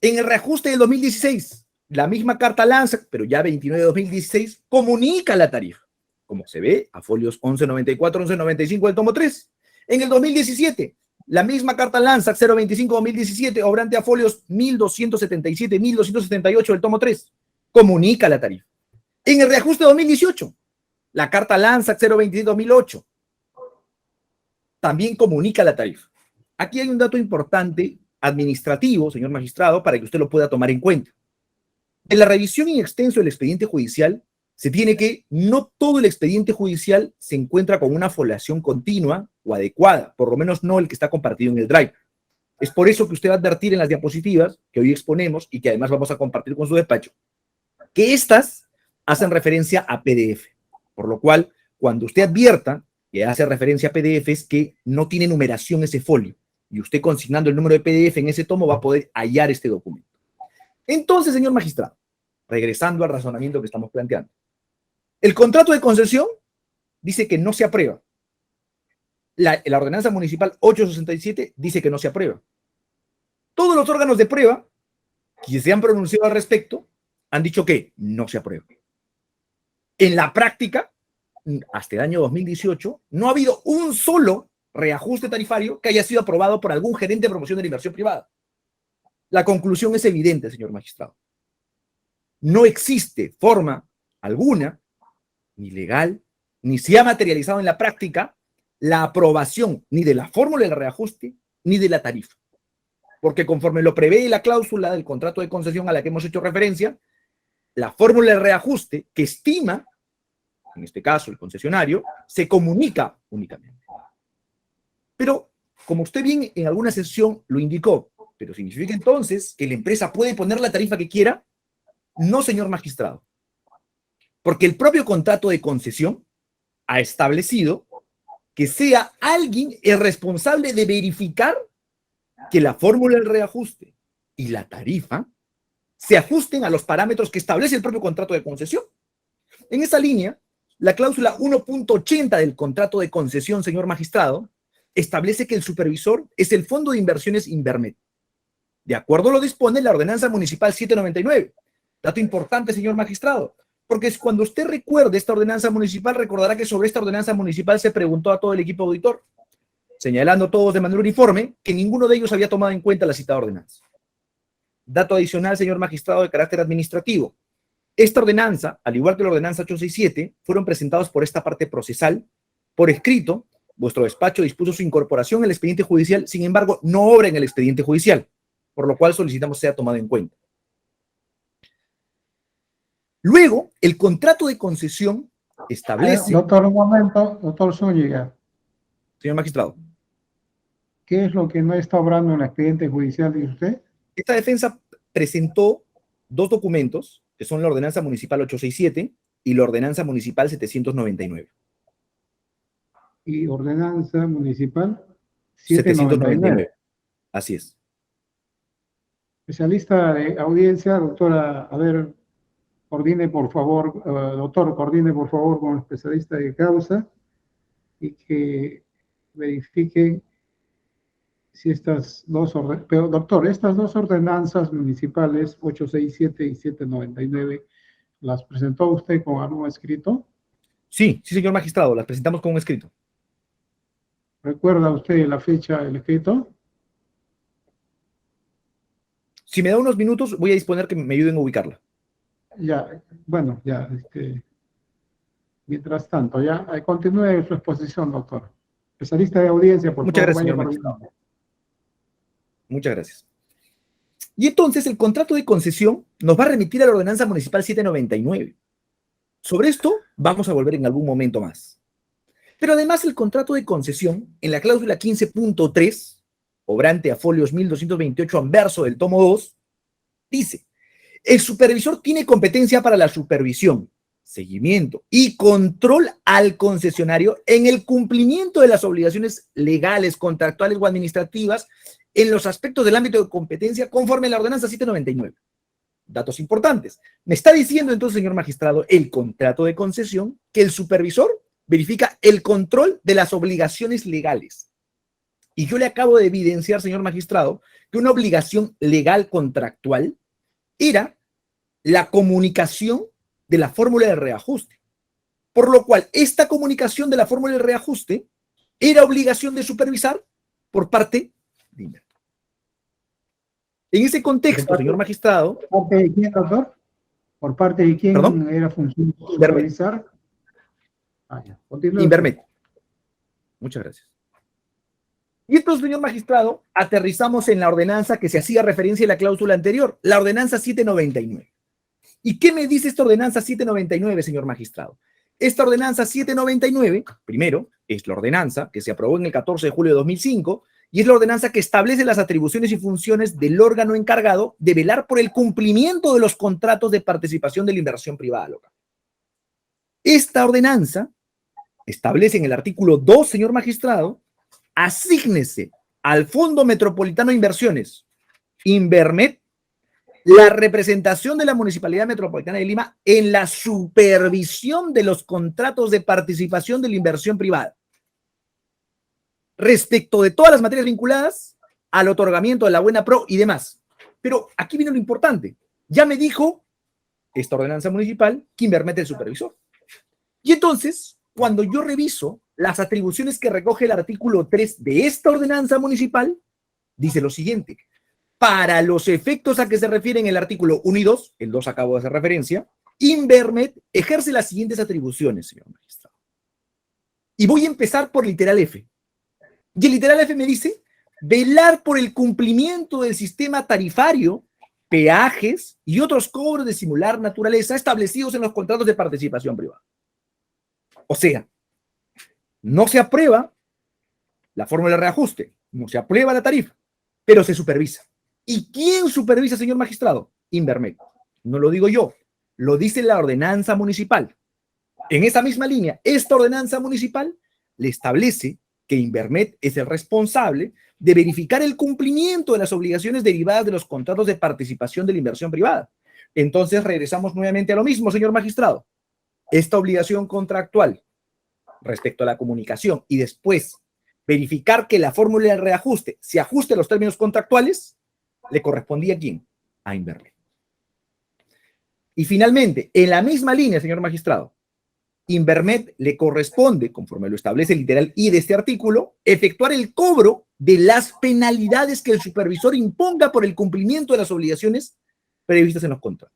En el reajuste del 2016, la misma carta Lanzac, pero ya 29 de 2016, comunica la tarifa, como se ve a folios 1194, 1195 del tomo 3. En el 2017, la misma carta Lanzac 025-2017, obrante a folios 1277, 1278 del tomo 3, comunica la tarifa. En el reajuste de 2018, la carta Lanzac 027-2008 también comunica la tarifa. Aquí hay un dato importante administrativo, señor magistrado, para que usted lo pueda tomar en cuenta. En la revisión in extenso del expediente judicial, se tiene que, no todo el expediente judicial se encuentra con una foliación continua o adecuada, por lo menos no el que está compartido en el Drive. Es por eso que usted va a advertir en las diapositivas que hoy exponemos y que además vamos a compartir con su despacho, que estas hacen referencia a PDF, por lo cual, cuando usted advierta que hace referencia a PDF es que no tiene numeración ese folio, y usted consignando el número de PDF en ese tomo va a poder hallar este documento. Entonces, señor magistrado, regresando al razonamiento que estamos planteando, el contrato de concesión dice que no se aprueba. La ordenanza municipal 867 dice que no se aprueba. Todos los órganos de prueba que se han pronunciado al respecto han dicho que no se aprueba. En la práctica, hasta el año 2018, no ha habido un solo reajuste tarifario que haya sido aprobado por algún gerente de promoción de la inversión privada. La conclusión es evidente, señor magistrado. No existe forma alguna, ni legal, ni se ha materializado en la práctica, la aprobación ni de la fórmula del reajuste, ni de la tarifa. Porque conforme lo prevé la cláusula del contrato de concesión a la que hemos hecho referencia, la fórmula del reajuste que estima, en este caso el concesionario, se comunica únicamente. Pero, como usted bien en alguna sesión lo indicó, ¿pero significa entonces que la empresa puede poner la tarifa que quiera? No, señor magistrado. Porque el propio contrato de concesión ha establecido que sea alguien el responsable de verificar que la fórmula del reajuste y la tarifa se ajusten a los parámetros que establece el propio contrato de concesión. En esa línea, la cláusula 1.80 del contrato de concesión, señor magistrado, establece que el supervisor es el Fondo de Inversiones Invermet. De acuerdo lo dispone la Ordenanza Municipal 799. Dato importante, señor magistrado, porque cuando usted recuerde esta ordenanza municipal, recordará que sobre esta ordenanza municipal se preguntó a todo el equipo auditor, señalando todos de manera uniforme que ninguno de ellos había tomado en cuenta la citada ordenanza. Dato adicional, señor magistrado, de carácter administrativo. Esta ordenanza, al igual que la ordenanza 867, fueron presentados por esta parte procesal, por escrito. Vuestro despacho dispuso su incorporación en el expediente judicial, sin embargo, no obra en el expediente judicial, por lo cual solicitamos sea tomado en cuenta. Luego, el contrato de concesión establece... Doctor, un momento, doctor Zúñiga. Señor magistrado. ¿Qué es lo que no está obrando en el expediente judicial, dice usted? Esta defensa presentó dos documentos, que son la Ordenanza Municipal 867 y la Ordenanza Municipal 799. Y Ordenanza Municipal 799. Así es. Especialista de audiencia, doctora, a ver, coordine por favor, doctor, coordine por favor con el especialista de causa y que verifique si estas dos, pero doctor, estas dos ordenanzas municipales, 867 y 799, ¿las presentó usted con algún escrito? Sí, señor magistrado, las presentamos con un escrito. ¿Recuerda usted la fecha del escrito? Si me da unos minutos, voy a disponer que me ayuden a ubicarla. Ya, bueno, ya, mientras tanto, ya, continúe su exposición, doctor. Especialista de audiencia, por Muchas favor. Gracias, señor magistrado. Muchas gracias. Y entonces el contrato de concesión nos va a remitir a la Ordenanza Municipal 799. Sobre esto vamos a volver en algún momento más. Pero además el contrato de concesión, en la cláusula 15.3, obrante a folios 1228 anverso del tomo 2, dice: el supervisor tiene competencia para la supervisión, seguimiento y control al concesionario en el cumplimiento de las obligaciones legales, contractuales o administrativas en los aspectos del ámbito de competencia conforme a la Ordenanza 799. Datos importantes. Me está diciendo entonces, señor magistrado, el contrato de concesión que el supervisor verifica el control de las obligaciones legales. Y yo le acabo de evidenciar, señor magistrado, que una obligación legal contractual era la comunicación de la fórmula de reajuste. Por lo cual, esta comunicación de la fórmula de reajuste era obligación de supervisar por parte de Invermet. En ese contexto, señor magistrado... ¿Por parte de quién, doctor? ¿Por parte de quién? ¿Perdón? Era función de supervisar? Invermet. Muchas gracias. Y entonces, señor magistrado, aterrizamos en la ordenanza que se hacía referencia a la cláusula anterior, la ordenanza 799. ¿Y qué me dice esta ordenanza 799, señor magistrado? Esta ordenanza 799, primero, es la ordenanza que se aprobó en el 14 de julio de 2005 y es la ordenanza que establece las atribuciones y funciones del órgano encargado de velar por el cumplimiento de los contratos de participación de la inversión privada local. Esta ordenanza establece en el artículo 2, señor magistrado, asígnese al Fondo Metropolitano de Inversiones, Invermet, la representación de la Municipalidad Metropolitana de Lima en la supervisión de los contratos de participación de la inversión privada, respecto de todas las materias vinculadas al otorgamiento de la buena pro y demás. Pero aquí viene lo importante. Ya me dijo esta ordenanza municipal que Invermet es el supervisor. Y entonces, cuando yo reviso las atribuciones que recoge el artículo 3 de esta ordenanza municipal, dice lo siguiente: para los efectos a que se refieren el artículo 1 y 2, el 2 acabo de hacer referencia, Invermet ejerce las siguientes atribuciones, señor magistrado. Y voy a empezar por literal F. Y el literal F me dice: velar por el cumplimiento del sistema tarifario, peajes y otros cobros de similar naturaleza establecidos en los contratos de participación privada. O sea, no se aprueba la fórmula de reajuste, no se aprueba la tarifa, pero se supervisa. ¿Y quién supervisa, señor magistrado? Invermet. No lo digo yo, lo dice la ordenanza municipal. En esa misma línea, esta ordenanza municipal le establece que Invermet es el responsable de verificar el cumplimiento de las obligaciones derivadas de los contratos de participación de la inversión privada. Entonces regresamos nuevamente a lo mismo, señor magistrado. Esta obligación contractual respecto a la comunicación y después verificar que la fórmula de reajuste se ajuste a los términos contractuales, ¿le correspondía a quién? A Invermet. Y finalmente, en la misma línea, señor magistrado, Invermet le corresponde, conforme lo establece el literal I de este artículo, efectuar el cobro de las penalidades que el supervisor imponga por el cumplimiento de las obligaciones previstas en los contratos.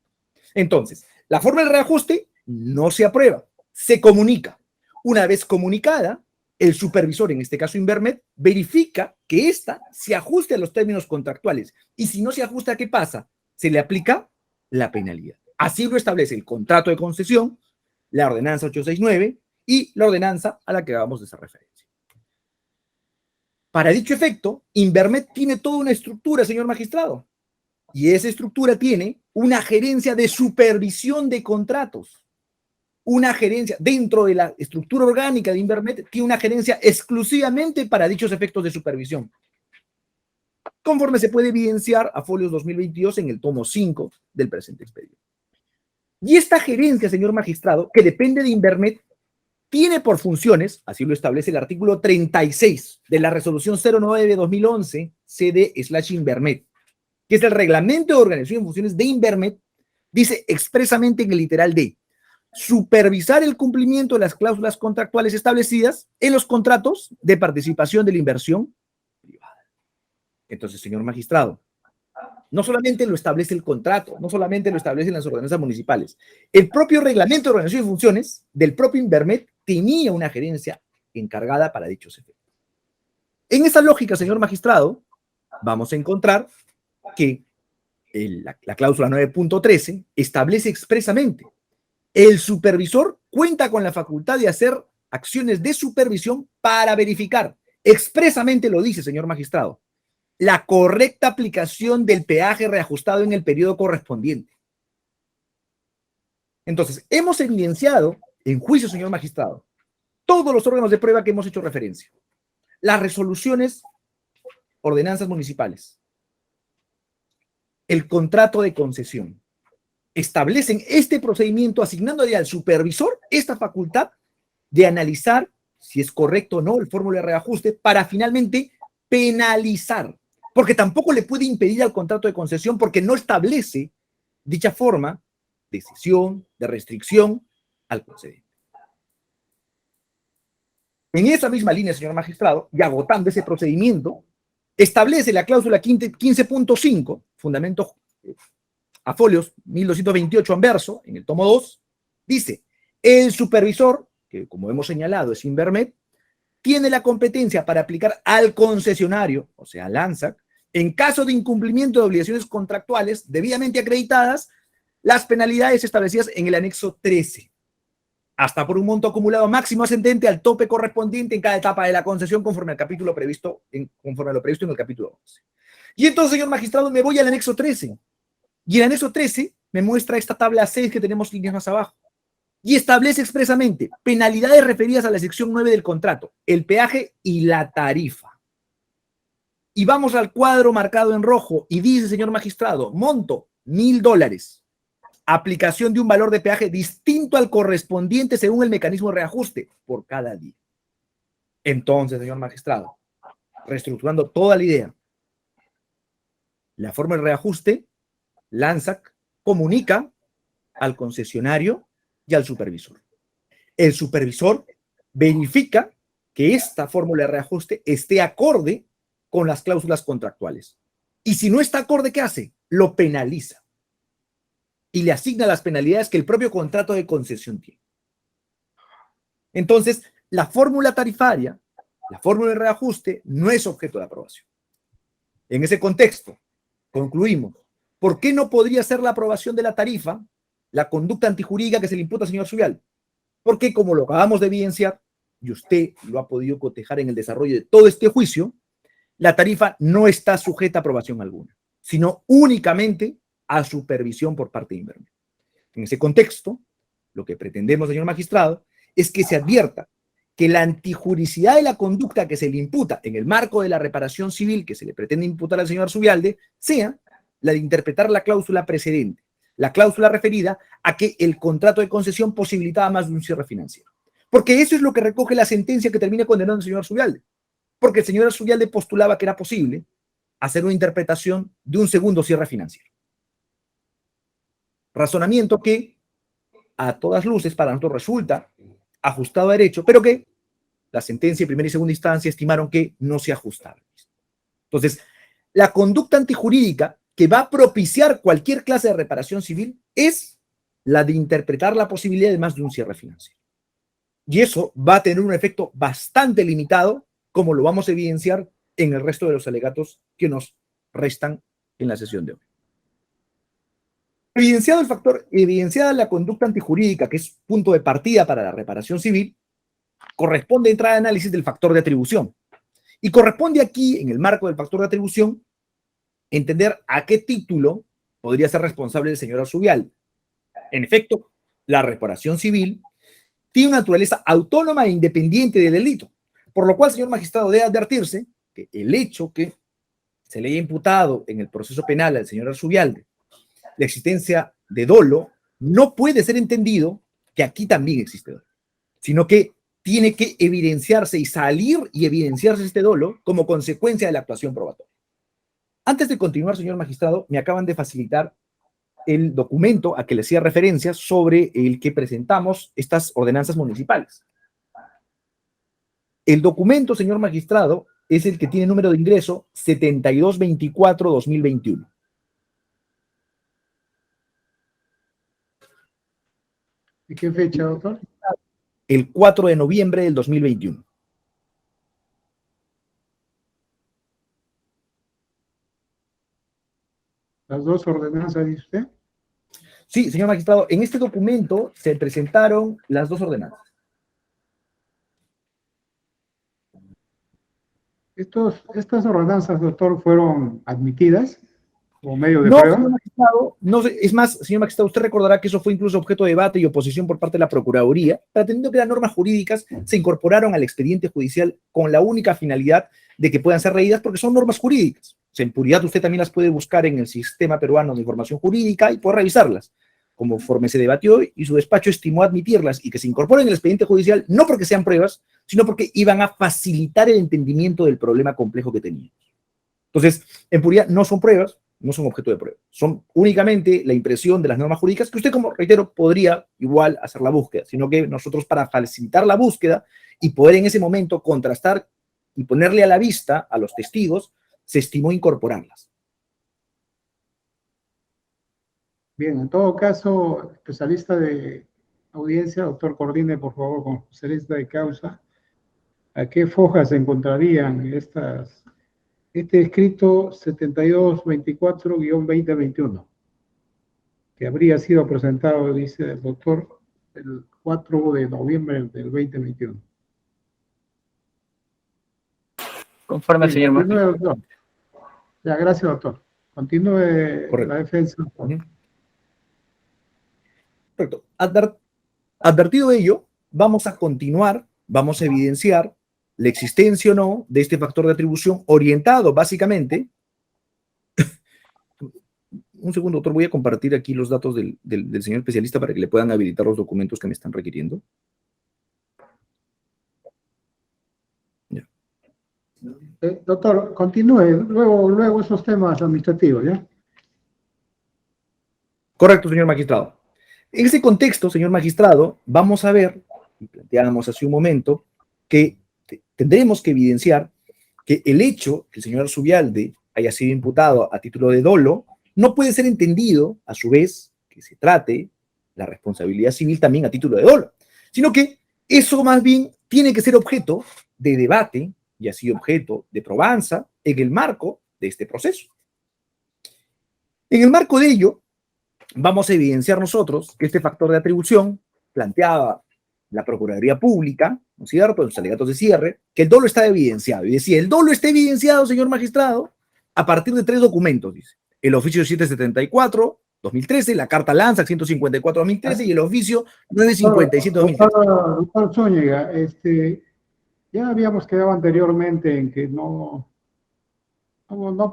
Entonces, la fórmula de reajuste no se aprueba, se comunica. Una vez comunicada, el supervisor, en este caso Invermet, verifica que ésta se ajuste a los términos contractuales. Y si no se ajusta, ¿qué pasa? Se le aplica la penalidad. Así lo establece el contrato de concesión, la ordenanza 869 y la ordenanza a la que acabamos de hacer referencia. Para dicho efecto, Invermet tiene toda una estructura, señor magistrado, y esa estructura tiene una gerencia de supervisión de contratos. Una gerencia, dentro de la estructura orgánica de Invermet, tiene una gerencia exclusivamente para dichos efectos de supervisión, conforme se puede evidenciar a folios 2022 en el tomo 5 del presente expediente. Y esta gerencia, señor magistrado, que depende de Invermet, tiene por funciones, así lo establece el artículo 36 de la resolución 09/2011 CD/Invermet, que es el reglamento de organización y funciones de Invermet, dice expresamente en el literal D: supervisar el cumplimiento de las cláusulas contractuales establecidas en los contratos de participación de la inversión privada. Entonces, señor magistrado, no solamente lo establece el contrato, no solamente lo establecen las ordenanzas municipales, el propio reglamento de organización y funciones del propio Invermet tenía una gerencia encargada para dichos efectos. En esa lógica, señor magistrado, vamos a encontrar que la cláusula 9.13 establece expresamente: el supervisor cuenta con la facultad de hacer acciones de supervisión para verificar, expresamente lo dice, señor magistrado, la correcta aplicación del peaje reajustado en el periodo correspondiente. Entonces, hemos evidenciado en juicio, señor magistrado, todos los órganos de prueba que hemos hecho referencia, las resoluciones, ordenanzas municipales, el contrato de concesión, establecen este procedimiento asignándole al supervisor esta facultad de analizar si es correcto o no el fórmula de reajuste para finalmente penalizar, porque tampoco le puede impedir al contrato de concesión porque no establece dicha forma de cesión, de restricción al concedente. En esa misma línea, señor magistrado, y agotando ese procedimiento, establece la cláusula 15.5, fundamento a folios 1228 anverso, en el tomo 2, dice: el supervisor, que como hemos señalado es Invermet, tiene la competencia para aplicar al concesionario, o sea, al ANSAC, en caso de incumplimiento de obligaciones contractuales debidamente acreditadas, las penalidades establecidas en el anexo 13, hasta por un monto acumulado máximo ascendente al tope correspondiente en cada etapa de la concesión conforme a lo previsto en el capítulo 11. Y entonces, señor magistrado, me voy al anexo 13. Y el anexo 13 me muestra esta tabla 6 que tenemos líneas más abajo. Y establece expresamente penalidades referidas a la sección 9 del contrato, el peaje y la tarifa. Y vamos al cuadro marcado en rojo y dice, señor magistrado, monto $1,000. Aplicación de un valor de peaje distinto al correspondiente según el mecanismo de reajuste por cada día. Entonces, señor magistrado, reestructurando toda la idea, la forma de reajuste, la ANSAC comunica al concesionario y al supervisor. El supervisor verifica que esta fórmula de reajuste esté acorde con las cláusulas contractuales. Y si no está acorde, ¿qué hace? Lo penaliza y le asigna las penalidades que el propio contrato de concesión tiene. Entonces, la fórmula tarifaria, la fórmula de reajuste, no es objeto de aprobación. En ese contexto, concluimos, ¿por qué no podría ser la aprobación de la tarifa la conducta antijurídica que se le imputa al señor Zubialde? Porque, como lo acabamos de evidenciar, y usted lo ha podido cotejar en el desarrollo de todo este juicio, la tarifa no está sujeta a aprobación alguna, sino únicamente a supervisión por parte de Invermed. En ese contexto, lo que pretendemos, señor magistrado, es que se advierta que la antijuricidad de la conducta que se le imputa en el marco de la reparación civil que se le pretende imputar al señor Zubialde sea la de interpretar la cláusula precedente, la cláusula referida a que el contrato de concesión posibilitaba más de un cierre financiero. Porque eso es lo que recoge la sentencia que termina condenando al señor Zubialde. Porque el señor Zubialde postulaba que era posible hacer una interpretación de un segundo cierre financiero. Razonamiento que a todas luces para nosotros resulta ajustado a derecho, pero que la sentencia de primera y segunda instancia estimaron que no se ajustaba. Entonces, la conducta antijurídica que va a propiciar cualquier clase de reparación civil es la de interpretar la posibilidad de más de un cierre financiero. Y eso va a tener un efecto bastante limitado, como lo vamos a evidenciar en el resto de los alegatos que nos restan en la sesión de hoy. Evidenciada la conducta antijurídica, que es punto de partida para la reparación civil, corresponde entrar al análisis del factor de atribución. Y corresponde aquí, en el marco del factor de atribución, entender a qué título podría ser responsable el señor Zubialde. En efecto, la reparación civil tiene una naturaleza autónoma e independiente del delito, por lo cual, señor magistrado, debe advertirse que el hecho que se le haya imputado en el proceso penal al señor Zubialde la existencia de dolo no puede ser entendido que aquí también existe dolo, sino que tiene que evidenciarse y salir y evidenciarse este dolo como consecuencia de la actuación probatoria. Antes de continuar, señor magistrado, me acaban de facilitar el documento a que le hacía referencia sobre el que presentamos estas ordenanzas municipales. El documento, señor magistrado, es el que tiene número de ingreso 7224-2021. ¿De qué fecha, doctor? El 4 de noviembre del 2021. Las dos ordenanzas, dice usted. Sí, señor magistrado, en este documento se presentaron las dos ordenanzas. Estas ordenanzas, doctor, fueron admitidas como medio de No, prueba. señor magistrado, no sé, es más, señor magistrado, usted recordará que eso fue incluso objeto de debate y oposición por parte de la Procuraduría, pretendiendo que las normas jurídicas se incorporaron al expediente judicial con la única finalidad de que puedan ser leídas porque son normas jurídicas. O sea, en puridad usted también las puede buscar en el sistema peruano de información jurídica y puede revisarlas, conforme se debatió y su despacho estimó admitirlas y que se incorporen en el expediente judicial, no porque sean pruebas, sino porque iban a facilitar el entendimiento del problema complejo que teníamos. Entonces, en puridad no son pruebas, no son objeto de prueba, son únicamente la impresión de las normas jurídicas que usted, como reitero, podría igual hacer la búsqueda, sino que nosotros, para facilitar la búsqueda y poder en ese momento contrastar y ponerle a la vista a los testigos, se estimó incorporarlas. Bien, en todo caso, especialista de audiencia, doctor, coordine por favor con especialista de causa, ¿a qué fojas se encontrarían este escrito 7224-2021? que habría sido presentado, dice el doctor, el 4 de noviembre del 2021. Conforme al Sí, señor continúe, magistrado. doctor. Ya, gracias, doctor. Continúe Correcto. la defensa. Correcto. Advertido ello, vamos a continuar, vamos a evidenciar la existencia o no de este factor de atribución orientado básicamente. Un segundo, doctor, voy a compartir aquí los datos del señor especialista para que le puedan habilitar los documentos que me están requiriendo. Ya. Doctor, continúe, luego esos temas administrativos, ¿ya? Correcto, señor magistrado. En ese contexto, señor magistrado, vamos a ver, y planteábamos hace un momento, que tendremos que evidenciar que el hecho que el señor Arzubialde haya sido imputado a título de dolo no puede ser entendido, a su vez, que se trate la responsabilidad civil también a título de dolo, sino que eso más bien tiene que ser objeto de debate y así objeto de probanza en el marco de este proceso. En el marco de ello, vamos a evidenciar nosotros que este factor de atribución planteaba la Procuraduría Pública, ¿no es cierto?, en los alegatos de cierre, que el dolo está evidenciado. Y decía, el dolo está evidenciado, señor magistrado, a partir de 3 documentos, dice. El oficio 774-2013, la carta Lanza 154-2013 y el oficio 957-2013. Doctor Zúñiga, ya habíamos quedado anteriormente en que no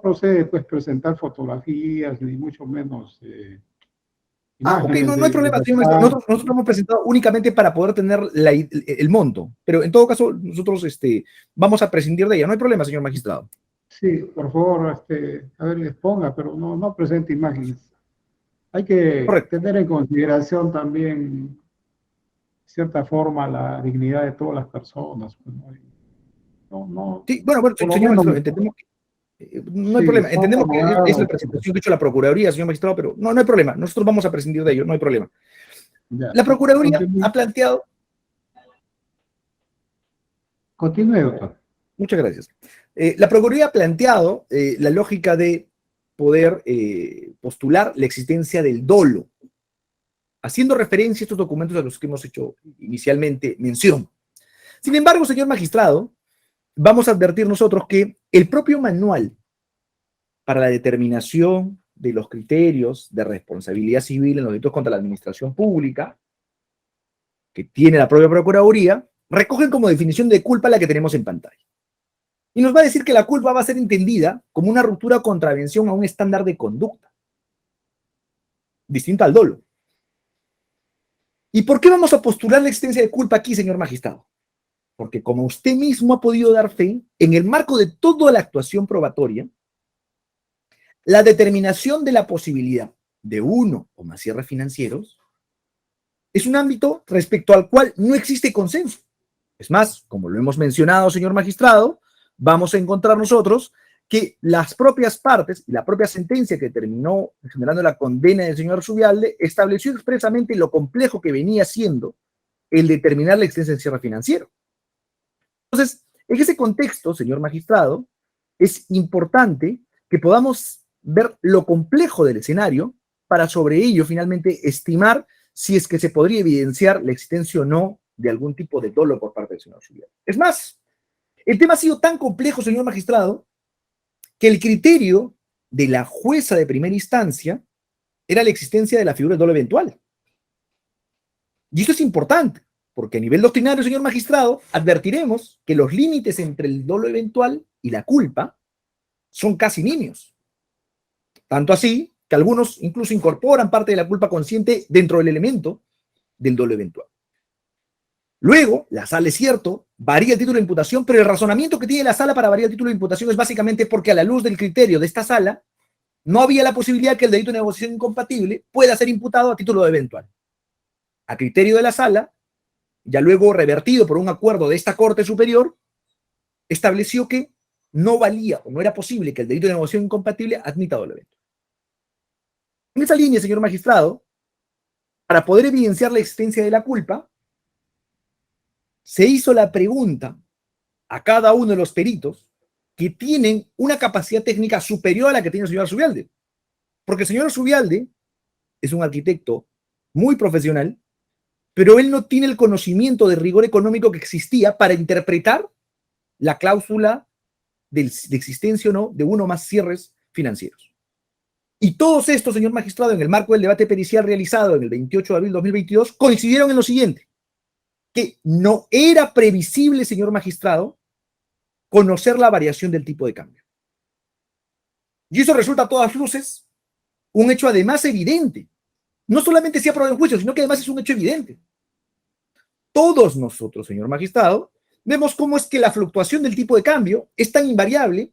procede pues presentar fotografías, ni mucho menos Ok, imágenes no hay problema, señor magistrado. Nosotros hemos presentado únicamente para poder tener el monto, pero en todo caso nosotros vamos a prescindir de ella. No hay problema, señor magistrado. Sí, por favor, a ver, les ponga, pero no presente imágenes. Hay que Correcto. tener en consideración también, de cierta forma, la dignidad de todas las personas. Pues, Sí, bueno, por lo señor menos, magistrado, entendemos que no hay sí, problema. son Entendemos que es la abogados. presentación que ha hecho la Procuraduría, señor magistrado, pero no hay problema. Nosotros vamos a prescindir de ello, no hay problema. Ya. La Procuraduría Continúe, ha planteado. doctor. Muchas gracias. La Procuraduría ha planteado la lógica de poder postular la existencia del dolo, haciendo referencia a estos documentos a los que hemos hecho inicialmente mención. Sin embargo, señor magistrado, vamos a advertir nosotros que el propio manual para la determinación de los criterios de responsabilidad civil en los delitos contra la administración pública, que tiene la propia Procuraduría, recogen como definición de culpa la que tenemos en pantalla. Y nos va a decir que la culpa va a ser entendida como una ruptura o contravención a un estándar de conducta, distinto al dolo. ¿Y por qué vamos a postular la existencia de culpa aquí, señor magistrado? Porque como usted mismo ha podido dar fe, en el marco de toda la actuación probatoria, la determinación de la posibilidad de uno o más cierres financieros es un ámbito respecto al cual no existe consenso. Es más, como lo hemos mencionado, señor magistrado, vamos a encontrar nosotros que las propias partes y la propia sentencia que terminó generando la condena del señor Arzubialde estableció expresamente lo complejo que venía siendo el determinar la existencia del cierre financiero. Entonces, en ese contexto, señor magistrado, es importante que podamos ver lo complejo del escenario para sobre ello finalmente estimar si es que se podría evidenciar la existencia o no de algún tipo de dolo por parte del señor Arzubialde. Es más, el tema ha sido tan complejo, señor magistrado, que el criterio de la jueza de primera instancia era la existencia de la figura de dolo eventual. Y esto es importante, porque a nivel doctrinario, señor magistrado, advertiremos que los límites entre el dolo eventual y la culpa son casi nimios. Tanto así que algunos incluso incorporan parte de la culpa consciente dentro del elemento del dolo eventual. Luego, la sala, es cierto, varía el título de imputación, pero el razonamiento que tiene la sala para variar el título de imputación es básicamente porque a la luz del criterio de esta sala, no había la posibilidad que el delito de negociación incompatible pueda ser imputado a título de eventual. A criterio de la sala, ya luego revertido por un acuerdo de esta Corte Superior, estableció que no valía o no era posible que el delito de negociación incompatible admita dolo eventual. En esa línea, señor magistrado, para poder evidenciar la existencia de la culpa, se hizo la pregunta a cada uno de los peritos que tienen una capacidad técnica superior a la que tiene el señor Arzubialde. Porque el señor Arzubialde es un arquitecto muy profesional, pero él no tiene el conocimiento de rigor económico que existía para interpretar la cláusula de existencia o no de uno o más cierres financieros. Y todos estos, señor magistrado, en el marco del debate pericial realizado en el 28 de abril de 2022, coincidieron en lo siguiente, que no era previsible, señor magistrado, conocer la variación del tipo de cambio. Y eso resulta a todas luces un hecho además evidente. No solamente se ha aprobado en juicio, sino que además es un hecho evidente. Todos nosotros, señor magistrado, vemos cómo es que la fluctuación del tipo de cambio es tan invariable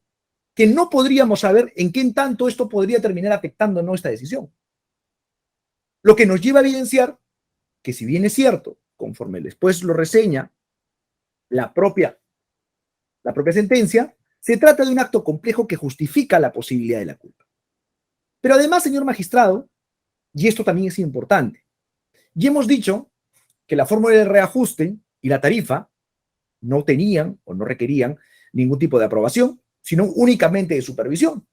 que no podríamos saber en qué tanto esto podría terminar afectando o no esta decisión. Lo que nos lleva a evidenciar que, si bien es cierto, conforme después lo reseña la propia sentencia, se trata de un acto complejo que justifica la posibilidad de la culpa. Pero además, señor magistrado, y esto también es importante, ya hemos dicho que la fórmula de reajuste y la tarifa no tenían o no requerían ningún tipo de aprobación, sino únicamente de supervisión.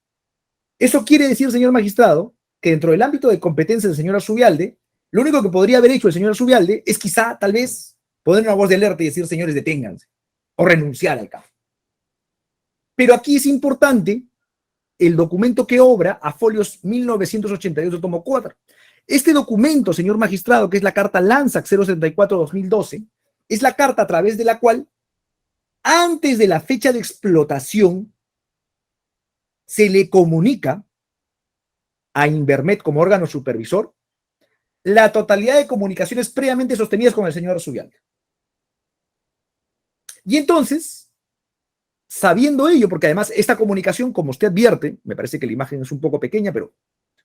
Eso quiere decir, señor magistrado, que dentro del ámbito de competencia del señor Arzubialde, lo único que podría haber hecho el señor Arzubialde es quizá, tal vez, poner una voz de alerta y decir, señores, deténganse, o renunciar al caso. Pero aquí es importante el documento que obra a folios 1988, tomo 4. Este documento, señor magistrado, que es la carta Lanzac 074-2012, es la carta a través de la cual, antes de la fecha de explotación, se le comunica a Invermet como órgano supervisor la totalidad de comunicaciones previamente sostenidas con el señor Arzubialde. Y entonces, sabiendo ello, porque además esta comunicación, como usted advierte, me parece que la imagen es un poco pequeña, pero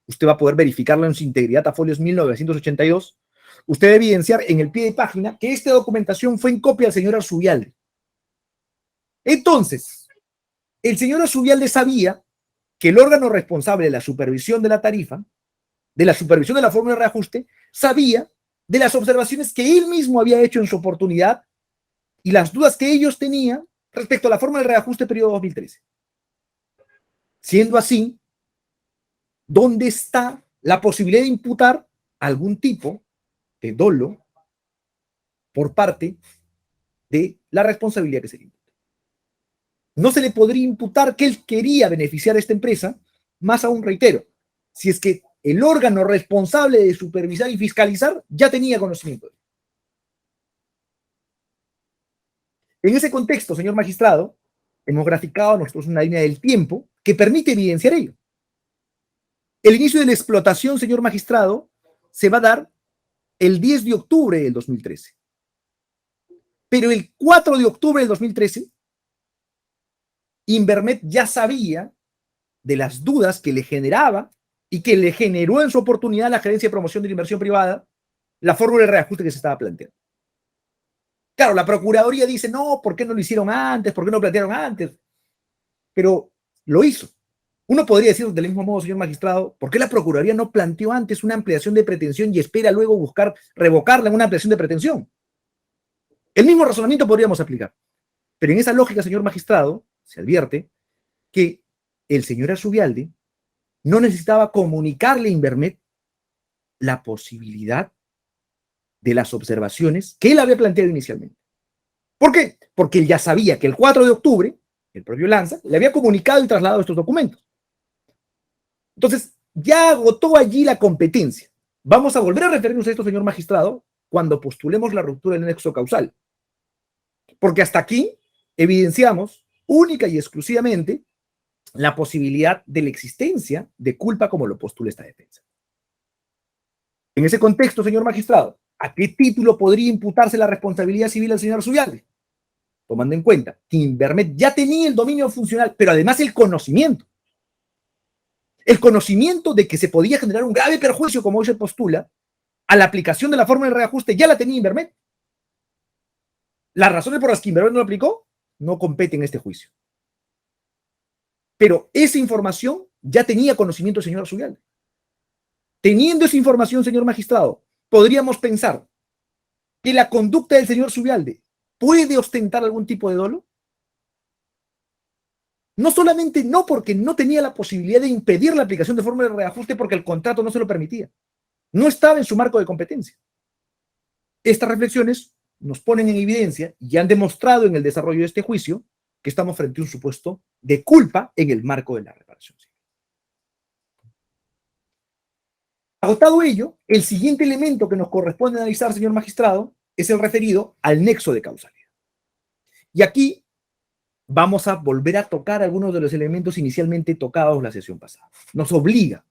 usted va a poder verificarla en su integridad a folios 1982, usted debe evidenciar en el pie de página que esta documentación fue en copia al señor Arzubialde. Entonces, el señor Arzubialde sabía que el órgano responsable de la supervisión de la tarifa, de la supervisión de la fórmula de reajuste, sabía de las observaciones que él mismo había hecho en su oportunidad y las dudas que ellos tenían respecto a la fórmula de reajuste periodo 2013. Siendo así, ¿dónde está la posibilidad de imputar algún tipo de dolo por parte de la responsabilidad que se le imputa? No se le podría imputar que él quería beneficiar a esta empresa, más aún reitero, si es que el órgano responsable de supervisar y fiscalizar ya tenía conocimiento. En ese contexto, señor magistrado, hemos graficado nosotros una línea del tiempo que permite evidenciar ello. El inicio de la explotación, señor magistrado, se va a dar el 10 de octubre del 2013. Pero el 4 de octubre del 2013, Invermet ya sabía de las dudas que le generaba y que le generó en su oportunidad la Gerencia de Promoción de la Inversión Privada la fórmula de reajuste que se estaba planteando. Claro, la Procuraduría dice, no, ¿por qué no lo hicieron antes? ¿Por qué no lo plantearon antes? Pero lo hizo. Uno podría decir del mismo modo, señor magistrado, ¿por qué la Procuraduría no planteó antes una ampliación de pretensión y espera luego buscar revocarla en una ampliación de pretensión? El mismo razonamiento podríamos aplicar. Pero en esa lógica, señor magistrado, se advierte que el señor Arzubialde no necesitaba comunicarle a Invermet la posibilidad de las observaciones que él había planteado inicialmente. ¿Por qué? Porque él ya sabía que el 4 de octubre, el propio Lanza le había comunicado y trasladado estos documentos. Entonces, ya agotó allí la competencia. Vamos a volver a referirnos a esto, señor magistrado, cuando postulemos la ruptura del nexo causal. Porque hasta aquí evidenciamos única y exclusivamente la posibilidad de la existencia de culpa como lo postula esta defensa. En ese contexto, señor magistrado, ¿a qué título podría imputarse la responsabilidad civil al señor Arzubialde? Tomando en cuenta que Invermet ya tenía el dominio funcional, pero además el conocimiento. El conocimiento de que se podía generar un grave perjuicio, como hoy se postula, a la aplicación de la fórmula de reajuste ya la tenía Invermet. Las razones por las que Invermet no lo aplicó no competen en este juicio. Pero esa información ya tenía conocimiento el señor Arzubialde. Teniendo esa información, señor magistrado, podríamos pensar que la conducta del señor Arzubialde puede ostentar algún tipo de dolo. No solamente no porque no tenía la posibilidad de impedir la aplicación de fórmula de reajuste porque el contrato no se lo permitía, No estaba en su marco de competencia. Estas reflexiones nos ponen en evidencia y han demostrado en el desarrollo de este juicio que estamos frente a un supuesto de culpa en el marco de la reparación civil. Agotado ello, el siguiente elemento que nos corresponde analizar, señor magistrado, es el referido al nexo de causalidad. Y aquí vamos a volver a tocar algunos de los elementos inicialmente tocados la sesión pasada. Nos obliga,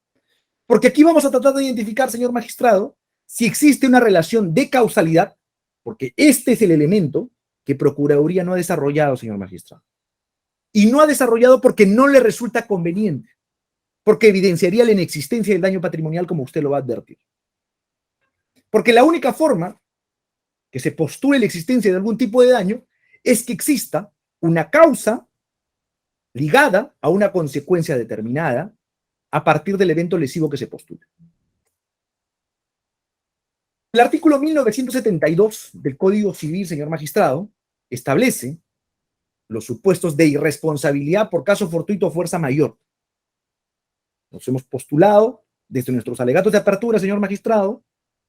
porque aquí vamos a tratar de identificar, señor magistrado, si existe una relación de causalidad, porque este es el elemento que Procuraduría no ha desarrollado, señor magistrado. Y no ha desarrollado porque no le resulta conveniente, porque evidenciaría la inexistencia del daño patrimonial, como usted lo va a advertir. Porque la única forma que se postule la existencia de algún tipo de daño es que exista una causa ligada a una consecuencia determinada a partir del evento lesivo que se postula. El artículo 1972 del Código Civil, señor magistrado, establece los supuestos de irresponsabilidad por caso fortuito o fuerza mayor. Nos hemos postulado desde nuestros alegatos de apertura, señor magistrado,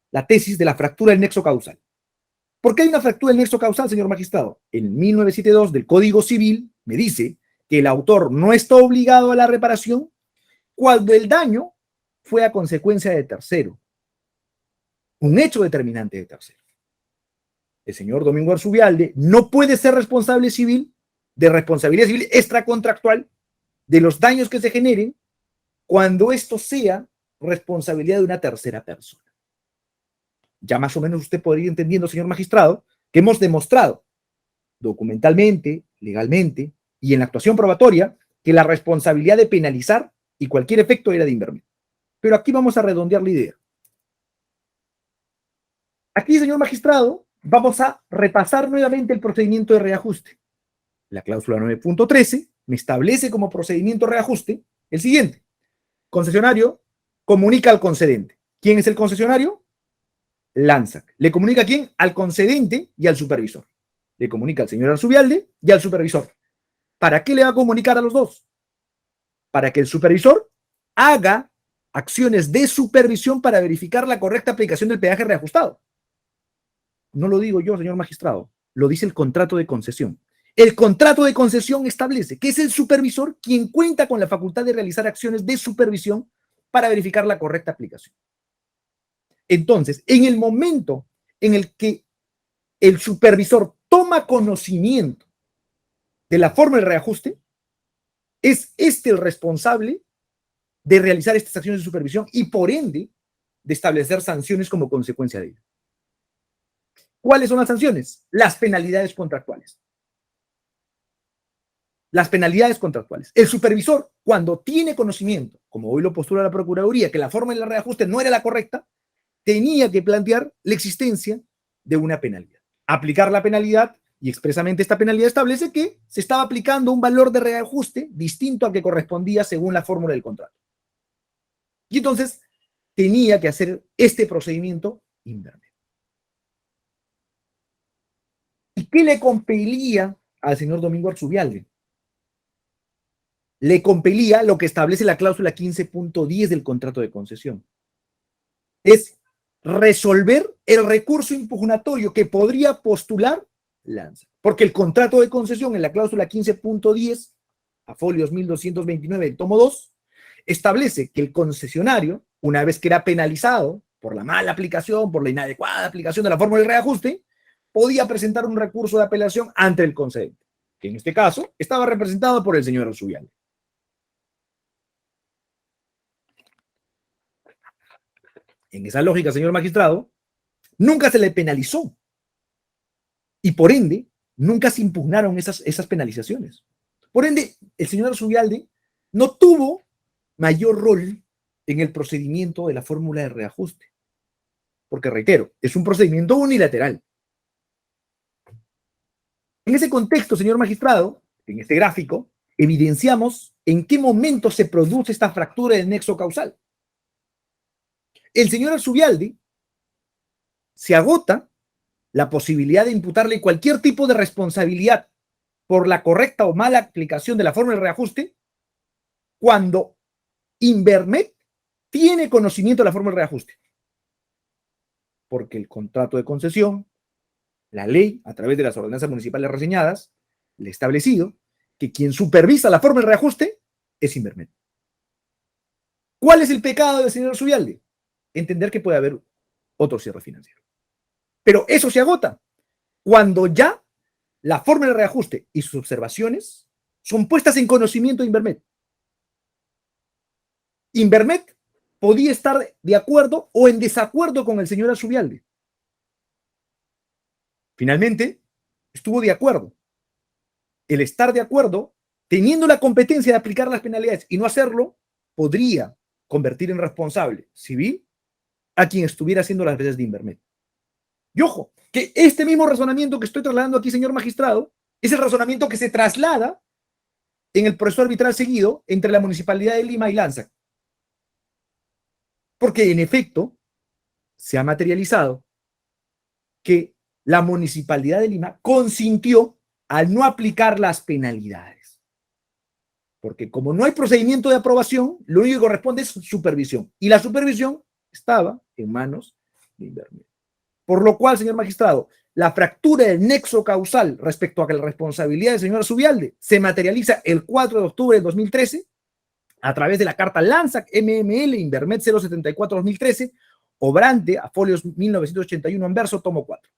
la tesis de la fractura del nexo causal. ¿Por qué hay una fractura del nexo causal, señor magistrado? En 1972 del Código Civil me dice que el autor no está obligado a la reparación cuando el daño fue a consecuencia de tercero, un hecho determinante de tercero. El señor Domingo Arzubialde no puede ser responsable civil de responsabilidad civil extracontractual de los daños que se generen cuando esto sea responsabilidad de una tercera persona. Ya más o menos usted podría ir entendiendo, señor magistrado, que hemos demostrado documentalmente, legalmente y en la actuación probatoria que la responsabilidad de penalizar y cualquier efecto era de Invermed. Pero aquí vamos a redondear la idea. Aquí, señor magistrado, vamos a repasar nuevamente el procedimiento de reajuste. La cláusula 9.13 me establece como procedimiento de reajuste el siguiente. Concesionario comunica al concedente. ¿Quién es el concesionario? LANSAC. ¿Le comunica a quién? Al concedente y al supervisor. Le comunica al señor Arzubialde y al supervisor. ¿Para qué le va a comunicar a los dos? Para que el supervisor haga acciones de supervisión para verificar la correcta aplicación del peaje reajustado. No lo digo yo, señor magistrado, lo dice el contrato de concesión. El contrato de concesión establece que es el supervisor quien cuenta con la facultad de realizar acciones de supervisión para verificar la correcta aplicación. Entonces, en el momento en el que el supervisor toma conocimiento de la forma de reajuste, es este el responsable de realizar estas acciones de supervisión y, por ende, de establecer sanciones como consecuencia de ello. ¿Cuáles son las sanciones? Las penalidades contractuales. Las penalidades contractuales. El supervisor, cuando tiene conocimiento, como hoy lo postula la Procuraduría, que la forma de la reajuste no era la correcta, tenía que plantear la existencia de una penalidad. Aplicar la penalidad, y expresamente esta penalidad establece que se estaba aplicando un valor de reajuste distinto al que correspondía según la fórmula del contrato. Y entonces tenía que hacer este procedimiento Invermed. ¿Y qué le compelía al señor Domingo Arzubialde? Le compelía lo que establece la cláusula 15.10 del contrato de concesión. Es resolver el recurso impugnatorio que podría postular LANSAC. Porque el contrato de concesión en la cláusula 15.10, a folios 1229 del tomo 2, establece que el concesionario, una vez que era penalizado por la mala aplicación, por la inadecuada aplicación de la fórmula de reajuste, podía presentar un recurso de apelación ante el concedente, que en este caso estaba representado por el señor Arzubialde. En esa lógica, señor magistrado, nunca se le penalizó y por ende nunca se impugnaron esas penalizaciones. Por ende, el señor Arzubialde no tuvo mayor rol en el procedimiento de la fórmula de reajuste, porque reitero, es un procedimiento unilateral. En ese contexto, señor magistrado, en este gráfico, evidenciamos en qué momento se produce esta fractura del nexo causal. El señor Arzubialde se agota la posibilidad de imputarle cualquier tipo de responsabilidad por la correcta o mala aplicación de la fórmula de reajuste cuando Invermed tiene conocimiento de la fórmula de reajuste. porque el contrato de concesión, la ley, a través de las ordenanzas municipales reseñadas, le ha establecido que quien supervisa la forma de reajuste es Invermet. ¿Cuál es el pecado del señor Zubialde? Entender que puede haber otro cierre financiero. Pero eso se agota cuando ya la forma de reajuste y sus observaciones son puestas en conocimiento de Invermet. Invermet podía estar de acuerdo o en desacuerdo con el señor Zubialde. Finalmente, estuvo de acuerdo. El estar de acuerdo, teniendo la competencia de aplicar las penalidades y no hacerlo, podría convertir en responsable civil a quien estuviera haciendo las veces de Invermet. Y ojo, que este mismo razonamiento que estoy trasladando aquí, señor magistrado, es el razonamiento que se traslada en el proceso arbitral seguido entre la Municipalidad de Lima y LANSAC. Porque en efecto se ha materializado que la Municipalidad de Lima consintió al no aplicar las penalidades. Porque como no hay procedimiento de aprobación, lo único que corresponde es supervisión. Y la supervisión estaba en manos de Invermet. Por lo cual, señor magistrado, la fractura del nexo causal respecto a que la responsabilidad del señor Zubialde se materializa el 4 de octubre de 2013 a través de la carta LANSAC MML Invermet 074-2013, obrante a folios 1981 anverso, tomo 4.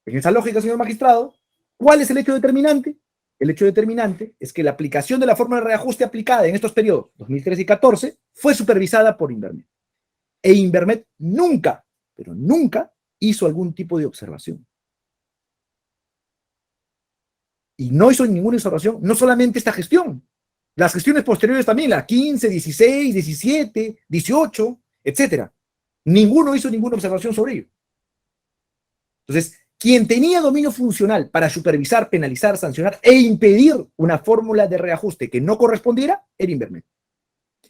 En esa lógica, señor magistrado, ¿cuál es el hecho determinante? El hecho determinante es que la aplicación de la forma de reajuste aplicada en estos periodos 2013 y 14 fue supervisada por Invermet. E Invermet nunca, pero nunca hizo algún tipo de observación. Y no hizo ninguna observación, no solamente esta gestión, las gestiones posteriores también, la 15, 16, 17, 18, etc. Ninguno hizo ninguna observación sobre ello. Entonces, quien tenía dominio funcional para supervisar, penalizar, sancionar e impedir una fórmula de reajuste que no correspondiera era Invermet.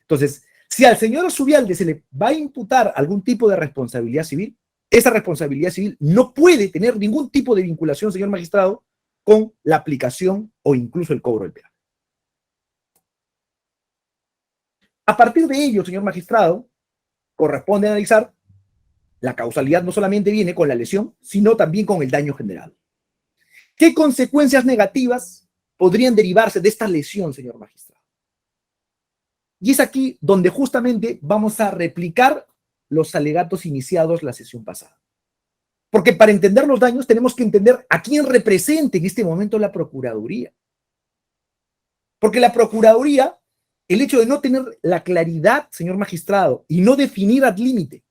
Entonces, si al señor Zubialde se le va a imputar algún tipo de responsabilidad civil, esa responsabilidad civil no puede tener ningún tipo de vinculación, señor magistrado, con la aplicación o incluso el cobro del peaje. A partir de ello, señor magistrado, corresponde analizar la causalidad no solamente viene con la lesión, sino también con el daño generado. ¿Qué consecuencias negativas podrían derivarse de esta lesión, señor magistrado? Y es aquí donde justamente vamos a replicar los alegatos iniciados la sesión pasada. Porque para entender los daños tenemos que entender a quién representa en este momento la Procuraduría. Porque la Procuraduría, el hecho de no tener la claridad, señor magistrado, y no definir ad límite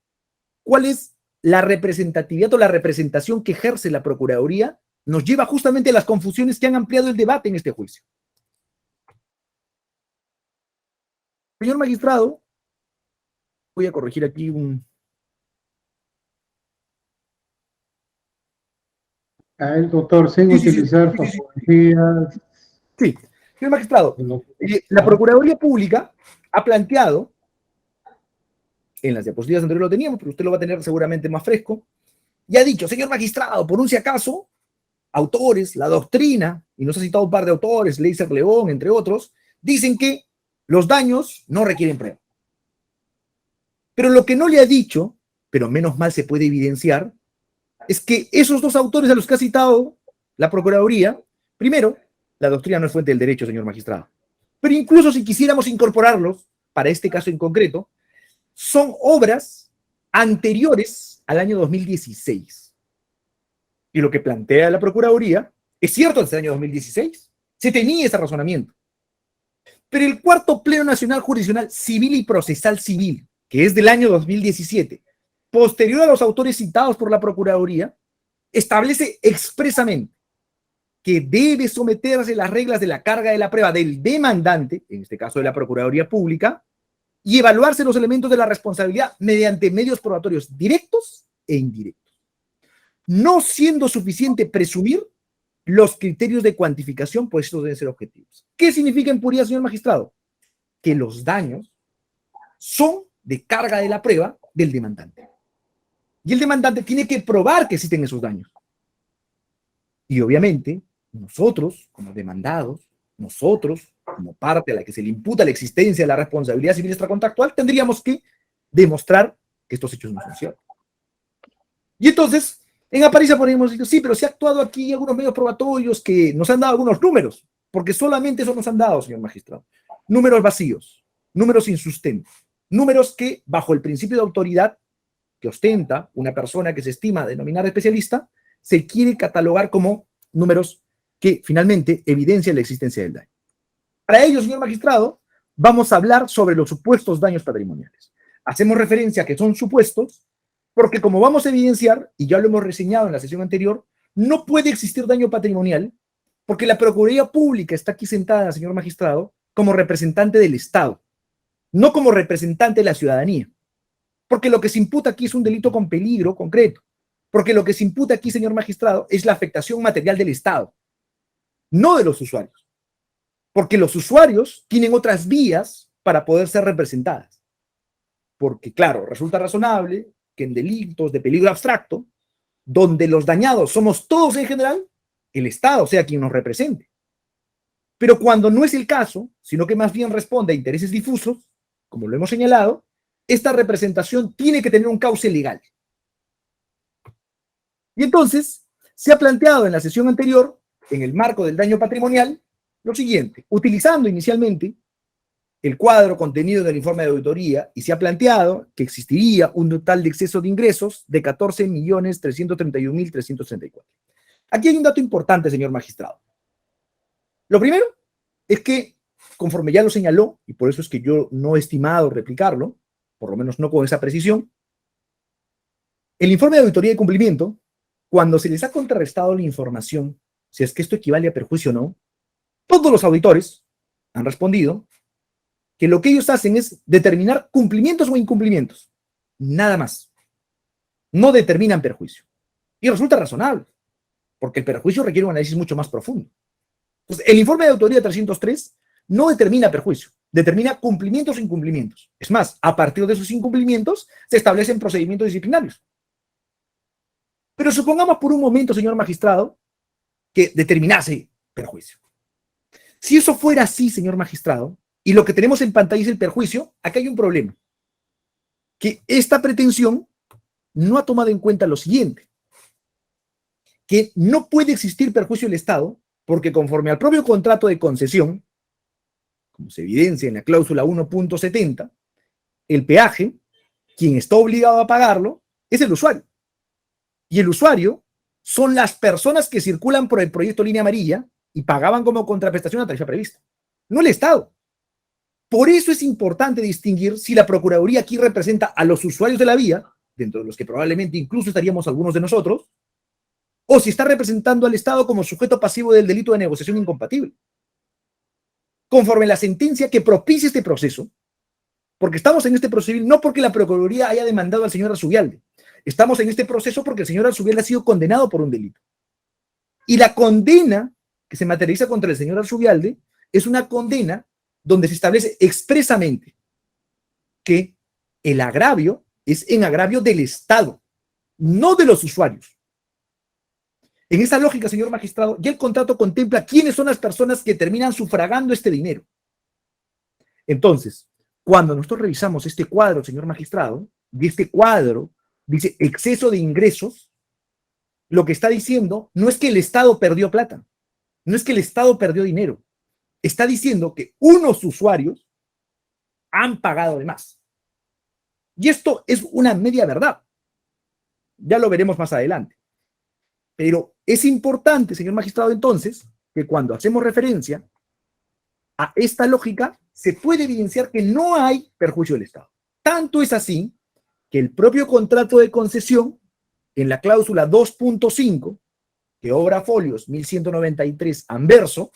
cuál es la representatividad o la representación que ejerce la Procuraduría, nos lleva justamente a las confusiones que han ampliado el debate en este juicio. Señor magistrado, voy a corregir aquí A él, doctor, sin utilizar fotografías. Sí, señor magistrado, la Procuraduría Pública ha planteado, en las diapositivas anteriores lo teníamos, pero usted lo va a tener seguramente más fresco, y ha dicho, señor magistrado, por un si acaso, autores, la doctrina, y nos ha citado un par de autores, Leiser León, entre otros, dicen que los daños no requieren prueba. Pero lo que no le ha dicho, pero menos mal se puede evidenciar, es que esos dos autores a los que ha citado la Procuraduría, primero, la doctrina no es fuente del derecho, señor magistrado, pero incluso si quisiéramos incorporarlos, para este caso en concreto, son obras anteriores al año 2016. Y lo que plantea la Procuraduría es cierto desde el año 2016. Se tenía ese razonamiento. Pero el cuarto Pleno Nacional Jurisdiccional Civil y Procesal Civil, que es del año 2017, posterior a los autores citados por la Procuraduría, establece expresamente que debe someterse a las reglas de la carga de la prueba del demandante, en este caso de la Procuraduría Pública, y evaluarse los elementos de la responsabilidad mediante medios probatorios directos e indirectos, no siendo suficiente presumir los criterios de cuantificación, pues estos deben ser objetivos. ¿Qué significa en puridad, señor magistrado? Que los daños son de carga de la prueba del demandante. Y el demandante tiene que probar que existen esos daños. Y obviamente, nosotros, como demandados, nosotros, como parte a la que se le imputa la existencia de la responsabilidad civil extracontractual, tendríamos que demostrar que estos hechos no son ciertos. Y entonces, en apariencia podríamos decir, sí, pero se ha actuado aquí algunos medios probatorios que nos han dado algunos números, porque solamente eso nos han dado, señor magistrado. Números vacíos, números sin sustento, números que, bajo el principio de autoridad que ostenta una persona que se estima denominar especialista, se quiere catalogar como números que finalmente evidencian la existencia del daño. Para ello, señor magistrado, vamos a hablar sobre los supuestos daños patrimoniales. Hacemos referencia a que son supuestos porque, como vamos a evidenciar, y ya lo hemos reseñado en la sesión anterior, no puede existir daño patrimonial porque la Procuraduría Pública está aquí sentada, señor magistrado, como representante del Estado, no como representante de la ciudadanía. Porque lo que se imputa aquí es un delito con peligro concreto. Porque lo que se imputa aquí, señor magistrado, es la afectación material del Estado, no de los usuarios. Porque los usuarios tienen otras vías para poder ser representadas. Porque, claro, resulta razonable que en delitos de peligro abstracto, donde los dañados somos todos en general, el Estado sea quien nos represente. Pero cuando no es el caso, sino que más bien responde a intereses difusos, como lo hemos señalado, esta representación tiene que tener un cauce legal. Y entonces, se ha planteado en la sesión anterior, en el marco del daño patrimonial, lo siguiente, utilizando inicialmente el cuadro contenido en el informe de auditoría, y se ha planteado que existiría un total de exceso de ingresos de 14.331.334. Aquí hay un dato importante, señor magistrado. Lo primero es que, conforme ya lo señaló, y por eso es que yo no he estimado replicarlo, por lo menos no con esa precisión, el informe de auditoría de cumplimiento, cuando se les ha contrarrestado la información, si es que esto equivale a perjuicio o no, todos los auditores han respondido que lo que ellos hacen es determinar cumplimientos o incumplimientos, nada más. No determinan perjuicio. Y resulta razonable, porque el perjuicio requiere un análisis mucho más profundo. Entonces, el informe de auditoría 303 no determina perjuicio, determina cumplimientos o incumplimientos. Es más, a partir de esos incumplimientos se establecen procedimientos disciplinarios. Pero supongamos por un momento, señor magistrado, que determinase perjuicio. Si eso fuera así, señor magistrado, y lo que tenemos en pantalla es el perjuicio, acá hay un problema. Que esta pretensión no ha tomado en cuenta lo siguiente, que no puede existir perjuicio del Estado, porque conforme al propio contrato de concesión, como se evidencia en la cláusula 1.70, el peaje, quien está obligado a pagarlo, es el usuario. Y el usuario son las personas que circulan por el proyecto Línea Amarilla y pagaban como contraprestación la tarifa prevista, no el Estado. Por eso es importante distinguir si la Procuraduría aquí representa a los usuarios de la vía, dentro de los que probablemente incluso estaríamos algunos de nosotros, o si está representando al Estado como sujeto pasivo del delito de negociación incompatible. Conforme la sentencia que propicia este proceso, porque estamos en este proceso civil no porque la Procuraduría haya demandado al señor Arzubialde, estamos en este proceso porque el señor Arzubialde ha sido condenado por un delito. Y la condena que se materializa contra el señor Arzubialde es una condena donde se establece expresamente que el agravio es en agravio del Estado, no de los usuarios. En esa lógica, señor magistrado, ya el contrato contempla quiénes son las personas que terminan sufragando este dinero. Entonces, cuando nosotros revisamos este cuadro, señor magistrado, y este cuadro dice exceso de ingresos, lo que está diciendo no es que el Estado perdió plata, no es que el Estado perdió dinero, está diciendo que unos usuarios han pagado de más. Y esto es una media verdad. Ya lo veremos más adelante. Pero es importante, señor magistrado, entonces, que cuando hacemos referencia a esta lógica, se puede evidenciar que no hay perjuicio del Estado. Tanto es así que el propio contrato de concesión, en la cláusula 2.5, que obra folios 1193 anverso,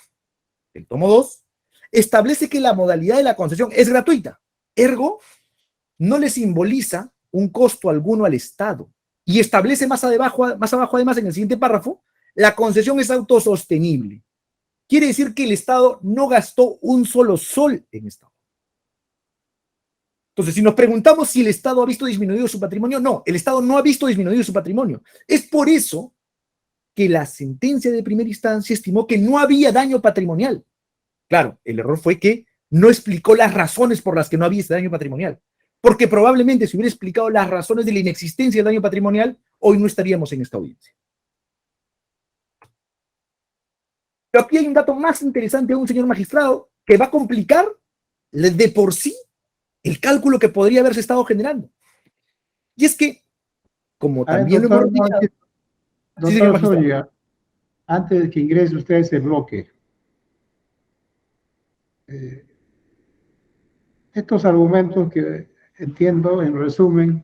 el tomo 2, establece que la modalidad de la concesión es gratuita. Ergo, no le simboliza un costo alguno al Estado. Y establece más abajo, además, en el siguiente párrafo, la concesión es autosostenible. Quiere decir que el Estado no gastó un solo sol en esto. Entonces, si nos preguntamos si el Estado ha visto disminuido su patrimonio, no, el Estado no ha visto disminuido su patrimonio. Es por eso que la sentencia de primera instancia estimó que no había daño patrimonial. Claro, el error fue que no explicó las razones por las que no había este daño patrimonial. Porque probablemente si hubiera explicado las razones de la inexistencia del daño patrimonial, hoy no estaríamos en esta audiencia. Pero aquí hay un dato más interesante aún, señor magistrado, que va a complicar de por sí el cálculo que podría haberse estado generando. Y es que, como también lo hemos dicho... Sí, doctor Zúñiga, antes de que ingrese usted a ese bloque, estos argumentos que entiendo, en resumen,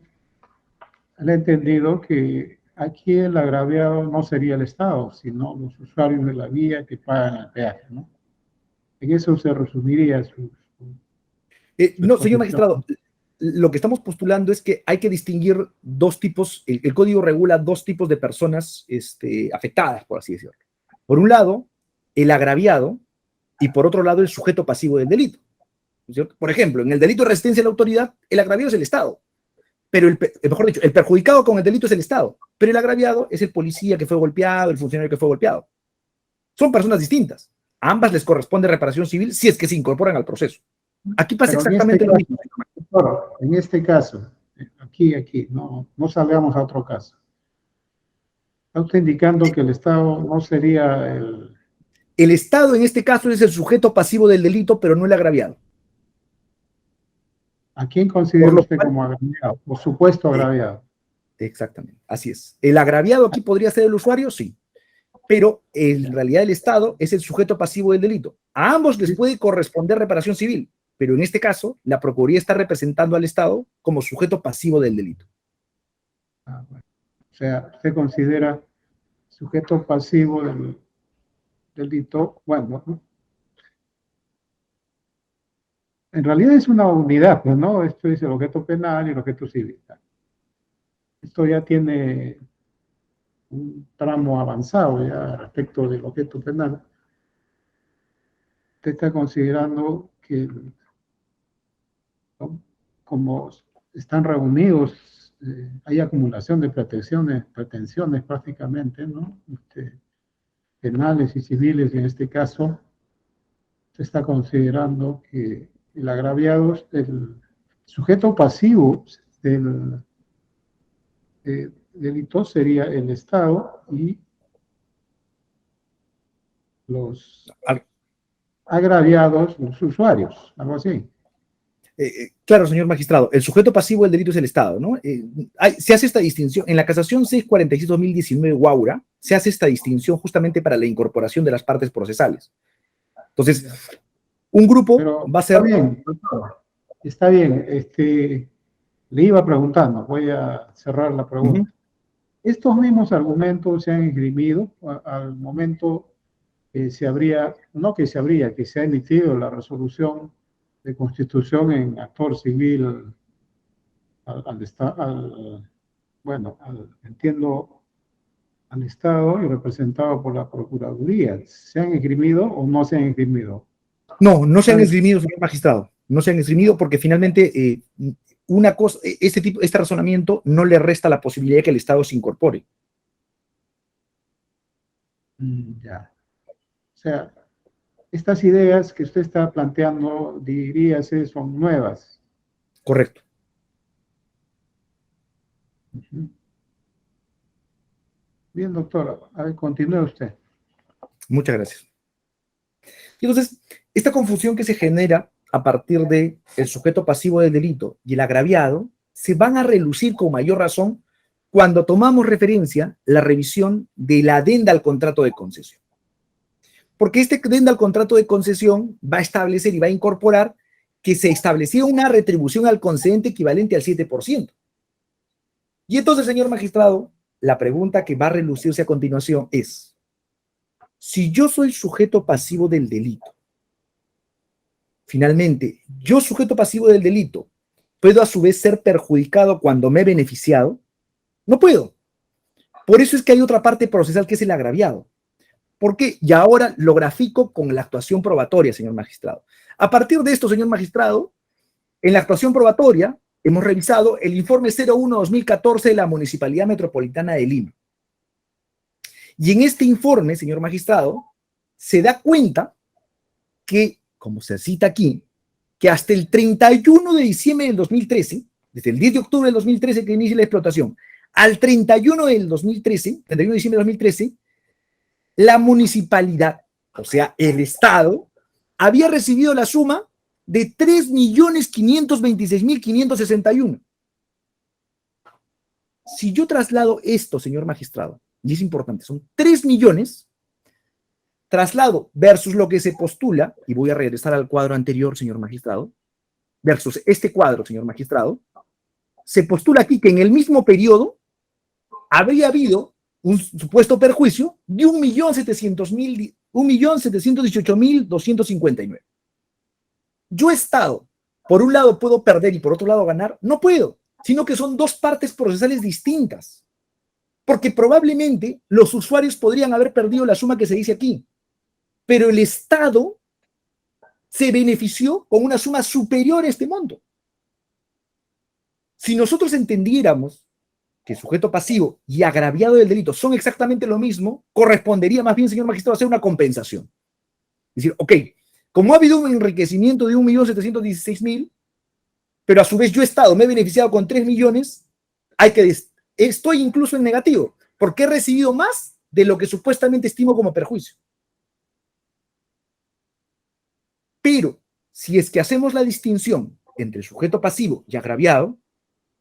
han entendido que aquí el agraviado no sería el Estado, sino los usuarios de la vía que pagan el peaje, ¿no? En eso se resumiría su no, señor magistrado, lo que estamos postulando es que hay que distinguir dos tipos, el código regula dos tipos de personas afectadas, por así decirlo. Por un lado, el agraviado, y por otro lado, el sujeto pasivo del delito. ¿Cierto? Por ejemplo, en el delito de resistencia a la autoridad, el agraviado es el Estado, pero mejor dicho, el perjudicado con el delito es el Estado, pero el agraviado es el policía que fue golpeado, el funcionario que fue golpeado. Son personas distintas. A ambas les corresponde reparación civil si es que se incorporan al proceso. Aquí pasa exactamente lo mismo. En este caso, aquí, no salgamos a otro caso. Está usted indicando que el Estado no sería el... El Estado en este caso es el sujeto pasivo del delito, pero no el agraviado. ¿A quién considera usted como agraviado o supuesto agraviado? Exactamente, así es. El agraviado aquí podría ser el usuario, sí, pero en realidad el Estado es el sujeto pasivo del delito. A ambos les puede corresponder reparación civil, pero en este caso la Procuraduría está representando al Estado como sujeto pasivo del delito. Bueno. O sea, usted considera sujeto pasivo del delito, bueno, en realidad es una unidad, pues, ¿no? Esto es el objeto penal y el objeto civil. Esto ya tiene un tramo avanzado ya respecto del objeto penal. Usted está considerando que, ¿no?, como están reunidos, hay acumulación de pretensiones prácticamente, ¿no? Penales y civiles, y en este caso se está considerando que el agraviado, el sujeto pasivo del delito sería el Estado y los agraviados, los usuarios, algo así. Claro, señor magistrado, el sujeto pasivo del delito es el Estado, ¿no? Se hace esta distinción, en la casación 646-2019 Guaura, se hace esta distinción justamente para la incorporación de las partes procesales. Entonces, un grupo va a ser... Está bien, doctor. Está bien. Le iba preguntando, voy a cerrar la pregunta. Estos mismos argumentos se han esgrimido al momento que se ha emitido la resolución de constitución en actor civil entiendo, al Estado y representado por la Procuraduría. ¿Se han esgrimido o no se han esgrimido? No, no se han esgrimido, señor magistrado. No se han esgrimido porque finalmente una cosa, este razonamiento no le resta la posibilidad de que el Estado se incorpore. Ya. O sea, estas ideas que usted está planteando, diríase, son nuevas. Correcto. Bien, doctora. A ver, continúe usted. Muchas gracias. Entonces, esta confusión que se genera a partir del sujeto pasivo del delito y el agraviado se van a relucir con mayor razón cuando tomamos referencia la revisión de la adenda al contrato de concesión. Porque este adenda al contrato de concesión va a establecer y va a incorporar que se establecía una retribución al concedente equivalente al 7%. Y entonces, señor magistrado, la pregunta que va a relucirse a continuación es: si yo soy sujeto pasivo del delito, finalmente, yo sujeto pasivo del delito, ¿puedo a su vez ser perjudicado cuando me he beneficiado? No puedo. Por eso es que hay otra parte procesal que es el agraviado. ¿Por qué? Y ahora lo grafico con la actuación probatoria, señor magistrado. A partir de esto, señor magistrado, en la actuación probatoria hemos revisado el informe 01-2014 de la Municipalidad Metropolitana de Lima. Y en este informe, señor magistrado, se da cuenta que, como se cita aquí, que hasta el 31 de diciembre del 2013, desde el 10 de octubre del 2013 que inicia la explotación, al 31 del 2013, 31 de diciembre del 2013, la municipalidad, o sea, el Estado, había recibido la suma de 3.526.561. Si yo traslado esto, señor magistrado, y es importante, son 3 millones, traslado versus lo que se postula, y voy a regresar al cuadro anterior, señor magistrado, versus este cuadro, señor magistrado, se postula aquí que en el mismo periodo habría habido un supuesto perjuicio de 1.718.259. Yo, Estado, por un lado puedo perder y por otro lado ganar, no puedo, sino que son dos partes procesales distintas, porque probablemente los usuarios podrían haber perdido la suma que se dice aquí, pero el Estado se benefició con una suma superior a este monto. Si nosotros entendiéramos que el sujeto pasivo y agraviado del delito son exactamente lo mismo, correspondería más bien, señor magistrado, hacer una compensación. Es decir, ok, como ha habido un enriquecimiento de 1.716.000, pero a su vez yo, Estado, me he beneficiado con 3 millones, estoy incluso en negativo, porque he recibido más de lo que supuestamente estimo como perjuicio. Pero si es que hacemos la distinción entre el sujeto pasivo y agraviado,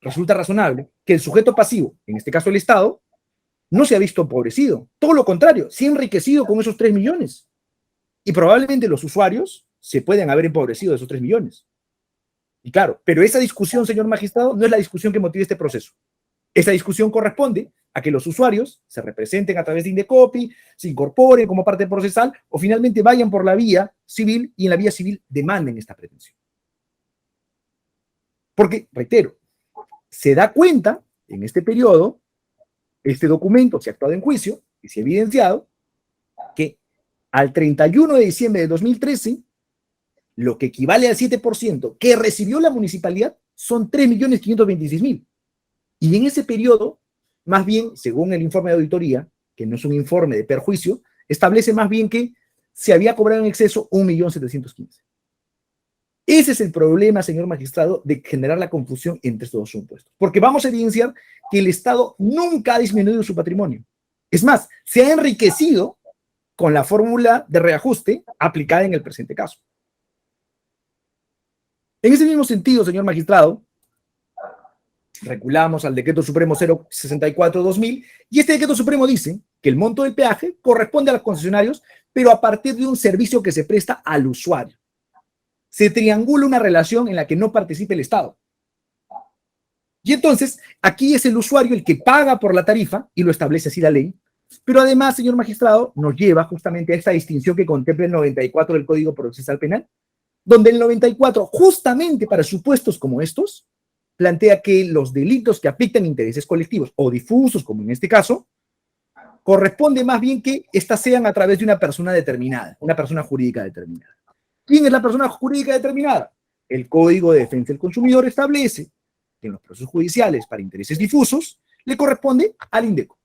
resulta razonable que el sujeto pasivo, en este caso el Estado, no se ha visto empobrecido. Todo lo contrario, se ha enriquecido con esos 3 millones. Y probablemente los usuarios se pueden haber empobrecido de esos 3 millones. Y claro, pero esa discusión, señor magistrado, no es la discusión que motiva este proceso. Esa discusión corresponde a que los usuarios se representen a través de Indecopi, se incorporen como parte procesal o finalmente vayan por la vía civil y en la vía civil demanden esta pretensión. Porque, reitero, se da cuenta en este periodo, este documento se ha actuado en juicio y se ha evidenciado que al 31 de diciembre de 2013, lo que equivale al 7% que recibió la municipalidad son 3.526.000. Y en ese periodo, más bien, según el informe de auditoría, que no es un informe de perjuicio, establece más bien que se había cobrado en exceso 1.715.000. Ese es el problema, señor magistrado, de generar la confusión entre estos dos supuestos. Porque vamos a evidenciar que el Estado nunca ha disminuido su patrimonio. Es más, se ha enriquecido con la fórmula de reajuste aplicada en el presente caso. En ese mismo sentido, señor magistrado, reculamos al Decreto Supremo 064/2000 y este Decreto Supremo dice que el monto del peaje corresponde a los concesionarios, pero a partir de un servicio que se presta al usuario. Se triangula una relación en la que no participe el Estado. Y entonces, aquí es el usuario el que paga por la tarifa, y lo establece así la ley, pero además, señor magistrado, nos lleva justamente a esta distinción que contempla el 94 del Código Procesal Penal, donde el 94, justamente para supuestos como estos, plantea que los delitos que afectan intereses colectivos o difusos, como en este caso, corresponde más bien que éstas sean a través de una persona determinada, una persona jurídica determinada. ¿Quién es la persona jurídica determinada? El Código de Defensa del Consumidor establece que en los procesos judiciales para intereses difusos le corresponde al INDECO.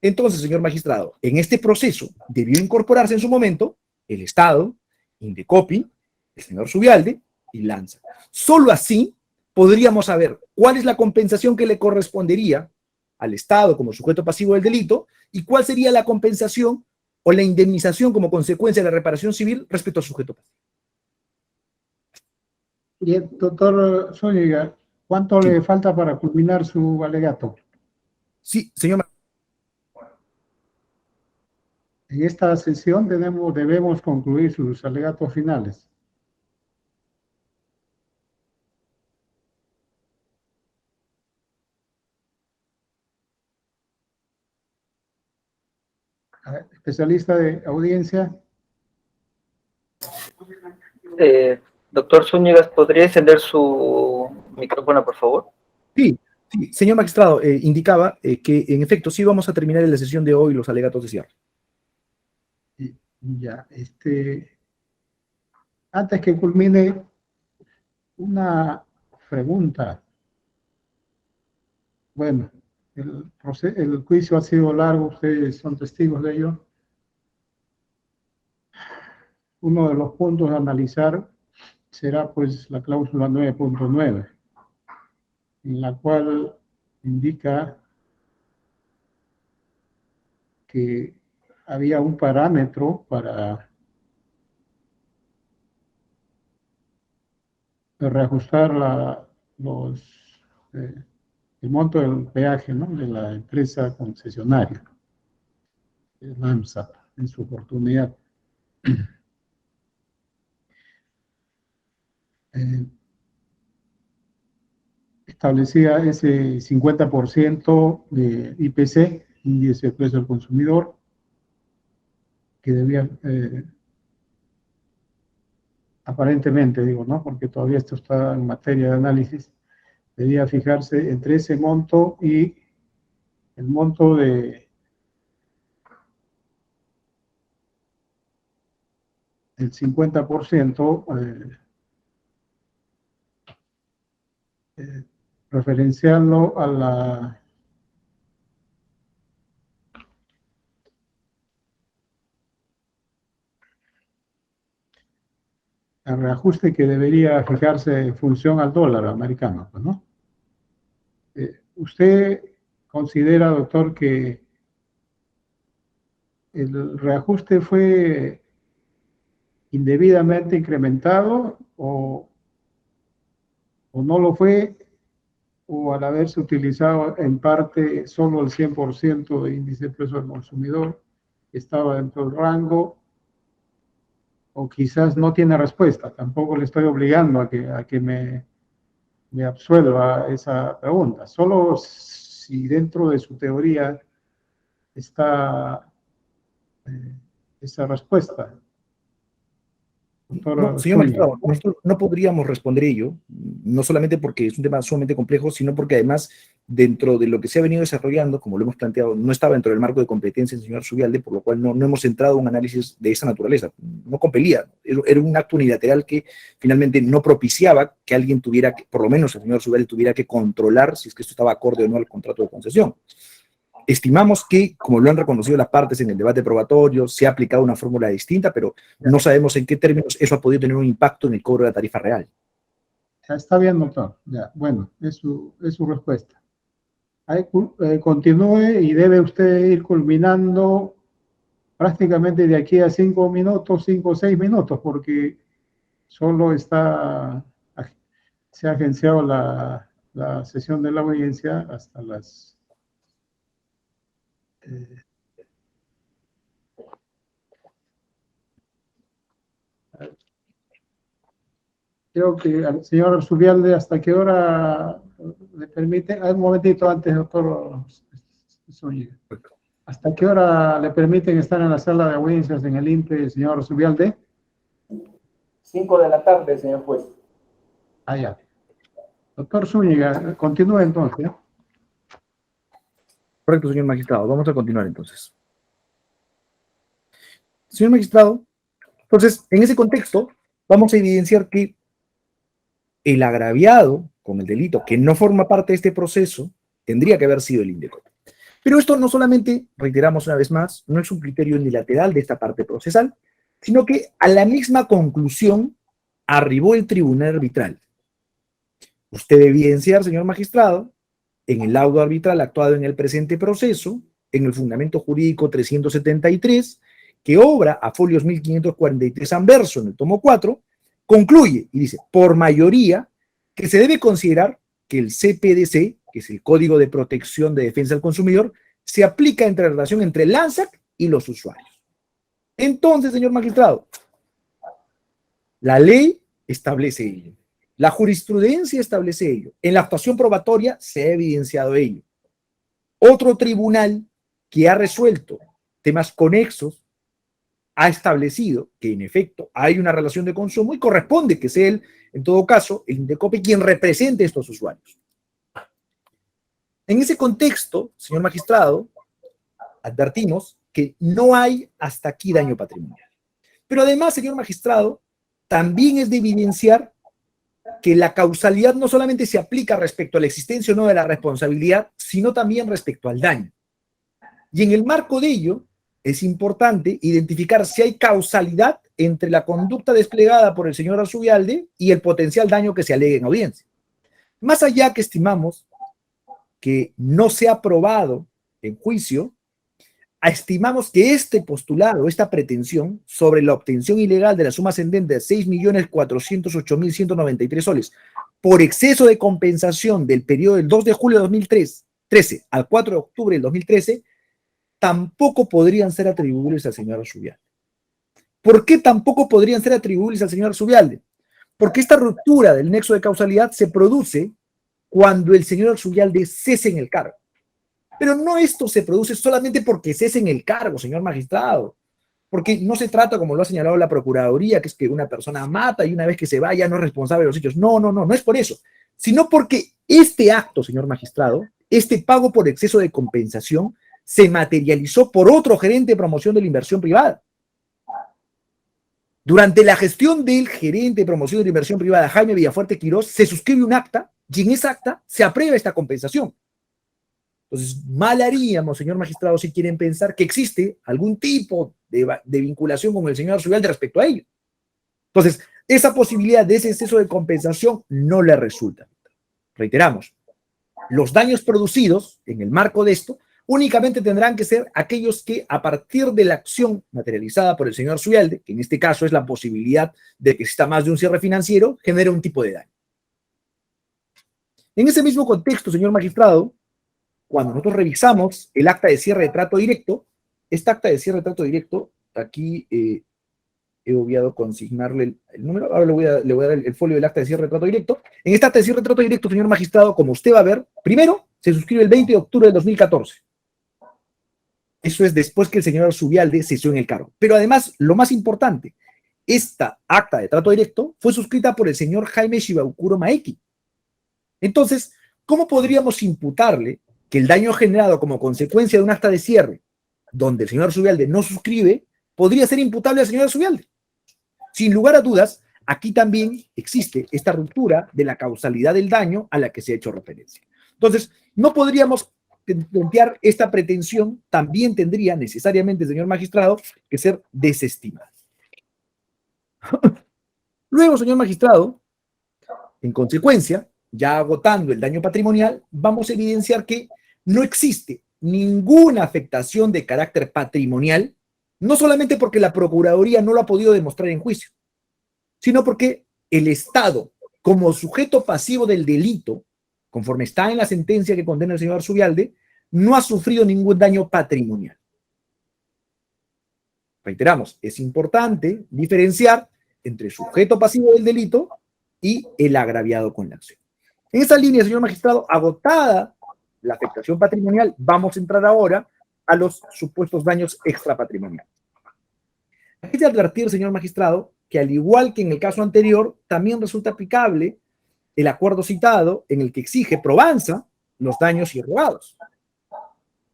Entonces, señor magistrado, en este proceso debió incorporarse en su momento el Estado, Indecopi, el señor Zubialde y Lanza. Solo así podríamos saber cuál es la compensación que le correspondería al Estado como sujeto pasivo del delito y cuál sería la compensación o la indemnización como consecuencia de la reparación civil respecto al sujeto pasivo. Y doctor Zúñiga, ¿cuánto Sí. le falta para culminar su alegato? Sí, señor. En esta sesión debemos concluir sus alegatos finales. Especialista de audiencia. Doctor Zúñiga, ¿podría encender su micrófono, por favor? Sí, sí, señor magistrado, indicaba que en efecto sí vamos a terminar en la sesión de hoy los alegatos de cierre. Ya, antes que culmine, una pregunta. Bueno, el juicio ha sido largo, ustedes son testigos de ello. uno de los puntos a analizar será pues la cláusula 9.9, en la cual indica que había un parámetro para reajustar el monto del peaje, ¿no?, de la empresa concesionaria, el AMSA, en su oportunidad. Establecía ese 50% de IPC, índice de precio al consumidor, que debía, aparentemente digo, ¿no?, porque todavía esto está en materia de análisis, debía fijarse entre ese monto y el monto del 50%, referenciarlo al reajuste que debería fijarse en función al dólar americano, pues, ¿no? ¿Usted considera, doctor, que el reajuste fue indebidamente incrementado o no lo fue, o al haberse utilizado en parte solo el 100% de índice de precio al consumidor estaba dentro del rango, o quizás no tiene respuesta? Tampoco le estoy obligando a que me absuelva esa pregunta, solo si dentro de su teoría está esa respuesta, No, doctor señor Zúñiga. magistrado, nosotros no podríamos responder ello, no solamente porque es un tema sumamente complejo, sino porque además, dentro de lo que se ha venido desarrollando, como lo hemos planteado, no estaba dentro del marco de competencia del señor Zubialde, por lo cual no hemos entrado en un análisis de esa naturaleza. No compelía, era un acto unilateral que finalmente no propiciaba que alguien tuviera que, por lo menos el señor Zubialde, tuviera que controlar si es que esto estaba acorde o no al contrato de concesión. Estimamos que, como lo han reconocido las partes en el debate probatorio, se ha aplicado una fórmula distinta, pero no sabemos en qué términos eso ha podido tener un impacto en el cobro de la tarifa real. Está bien, doctor. Ya, bueno, es su respuesta. Ahí, continúe y debe usted ir culminando prácticamente de aquí a 5 minutos, 5 o 6 minutos, porque solo se ha agenciado la sesión de la audiencia hasta las... creo que al señor Zubialde, ¿hasta qué hora le permite? Un momentito antes, doctor Zúñiga. ¿Hasta qué hora le permiten estar en la sala de audiencias en el INPE, señor Zubialde? 5 de la tarde, señor juez. Ah, ya. Doctor Zúñiga, continúe entonces. Correcto, señor magistrado. Vamos a continuar entonces. Señor magistrado, entonces, en ese contexto, vamos a evidenciar que el agraviado con el delito que no forma parte de este proceso tendría que haber sido el INDECOP. Pero esto no solamente, reiteramos una vez más, no es un criterio unilateral de esta parte procesal, sino que a la misma conclusión arribó el tribunal arbitral. Usted debe evidenciar, señor magistrado, en el laudo arbitral actuado en el presente proceso, en el fundamento jurídico 373, que obra a folios 1543 anverso en el tomo 4, concluye y dice, por mayoría, que se debe considerar que el CPDC, que es el Código de Protección de Defensa del Consumidor, se aplica entre la relación entre el ANSAC y los usuarios. Entonces, señor magistrado, la ley establece ello. La jurisprudencia establece ello. En la actuación probatoria se ha evidenciado ello. Otro tribunal que ha resuelto temas conexos ha establecido que, en efecto, hay una relación de consumo y corresponde que sea él, en todo caso, el INDECOPE quien represente a estos usuarios. En ese contexto, señor magistrado, advertimos que no hay hasta aquí daño patrimonial. Pero además, señor magistrado, también es de evidenciar que la causalidad no solamente se aplica respecto a la existencia o no de la responsabilidad, sino también respecto al daño. Y en el marco de ello, es importante identificar si hay causalidad entre la conducta desplegada por el señor Arzubialde y el potencial daño que se alegue en audiencia. Más allá que estimamos que no se ha probado en juicio, estimamos que este postulado, esta pretensión sobre la obtención ilegal de la suma ascendente de 6.408.193 soles por exceso de compensación del periodo del 2 de julio de 2013 al 4 de octubre del 2013 tampoco podrían ser atribuibles al señor Arzubialde. ¿Por qué tampoco podrían ser atribuibles al señor Arzubialde? Porque esta ruptura del nexo de causalidad se produce cuando el señor Arzubialde cese en el cargo. Pero no esto se produce solamente porque cese en el cargo, señor magistrado. Porque no se trata, como lo ha señalado la Procuraduría, que es que una persona mata y una vez que se va ya no es responsable de los hechos. No, no es por eso. Sino porque este acto, señor magistrado, este pago por exceso de compensación, se materializó por otro gerente de promoción de la inversión privada. Durante la gestión del gerente de promoción de la inversión privada, Jaime Villafuerte Quirós, se suscribe un acta y en esa acta se aprueba esta compensación. Entonces, mal haríamos, señor magistrado, si quieren pensar que existe algún tipo de vinculación con el señor Arzubialde respecto a ello. Entonces, esa posibilidad de ese exceso de compensación no le resulta. Reiteramos, los daños producidos en el marco de esto únicamente tendrán que ser aquellos que, a partir de la acción materializada por el señor Arzubialde, que en este caso es la posibilidad de que exista más de un cierre financiero, genere un tipo de daño. En ese mismo contexto, señor magistrado, cuando nosotros revisamos el acta de cierre de trato directo, esta acta de cierre de trato directo, aquí he obviado consignarle el número, ahora le voy a dar el folio del acta de cierre de trato directo. En esta acta de cierre de trato directo, señor magistrado, como usted va a ver, primero se suscribe el 20 de octubre del 2014. Eso es después que el señor Arzubialde cesó en el cargo. Pero además, lo más importante, esta acta de trato directo fue suscrita por el señor Jaime Shibabukuro Maeki. Entonces, ¿cómo podríamos imputarle que el daño generado como consecuencia de un acta de cierre donde el señor Arzubialde no suscribe podría ser imputable al señor Arzubialde? Sin lugar a dudas, aquí también existe esta ruptura de la causalidad del daño a la que se ha hecho referencia. Entonces, no podríamos plantear esta pretensión, también tendría necesariamente, señor magistrado, que ser desestimada. Luego, señor magistrado, en consecuencia, ya agotando el daño patrimonial, vamos a evidenciar que no existe ninguna afectación de carácter patrimonial, no solamente porque la Procuraduría no lo ha podido demostrar en juicio, sino porque el Estado, como sujeto pasivo del delito, conforme está en la sentencia que condena el señor Arzubialde, no ha sufrido ningún daño patrimonial. Reiteramos, es importante diferenciar entre sujeto pasivo del delito y el agraviado con la acción. En esa línea, señor magistrado, agotada la afectación patrimonial, vamos a entrar ahora a los supuestos daños extrapatrimoniales. Hay que advertir, señor magistrado, que al igual que en el caso anterior, también resulta aplicable el acuerdo citado en el que exige probanza los daños irrogados.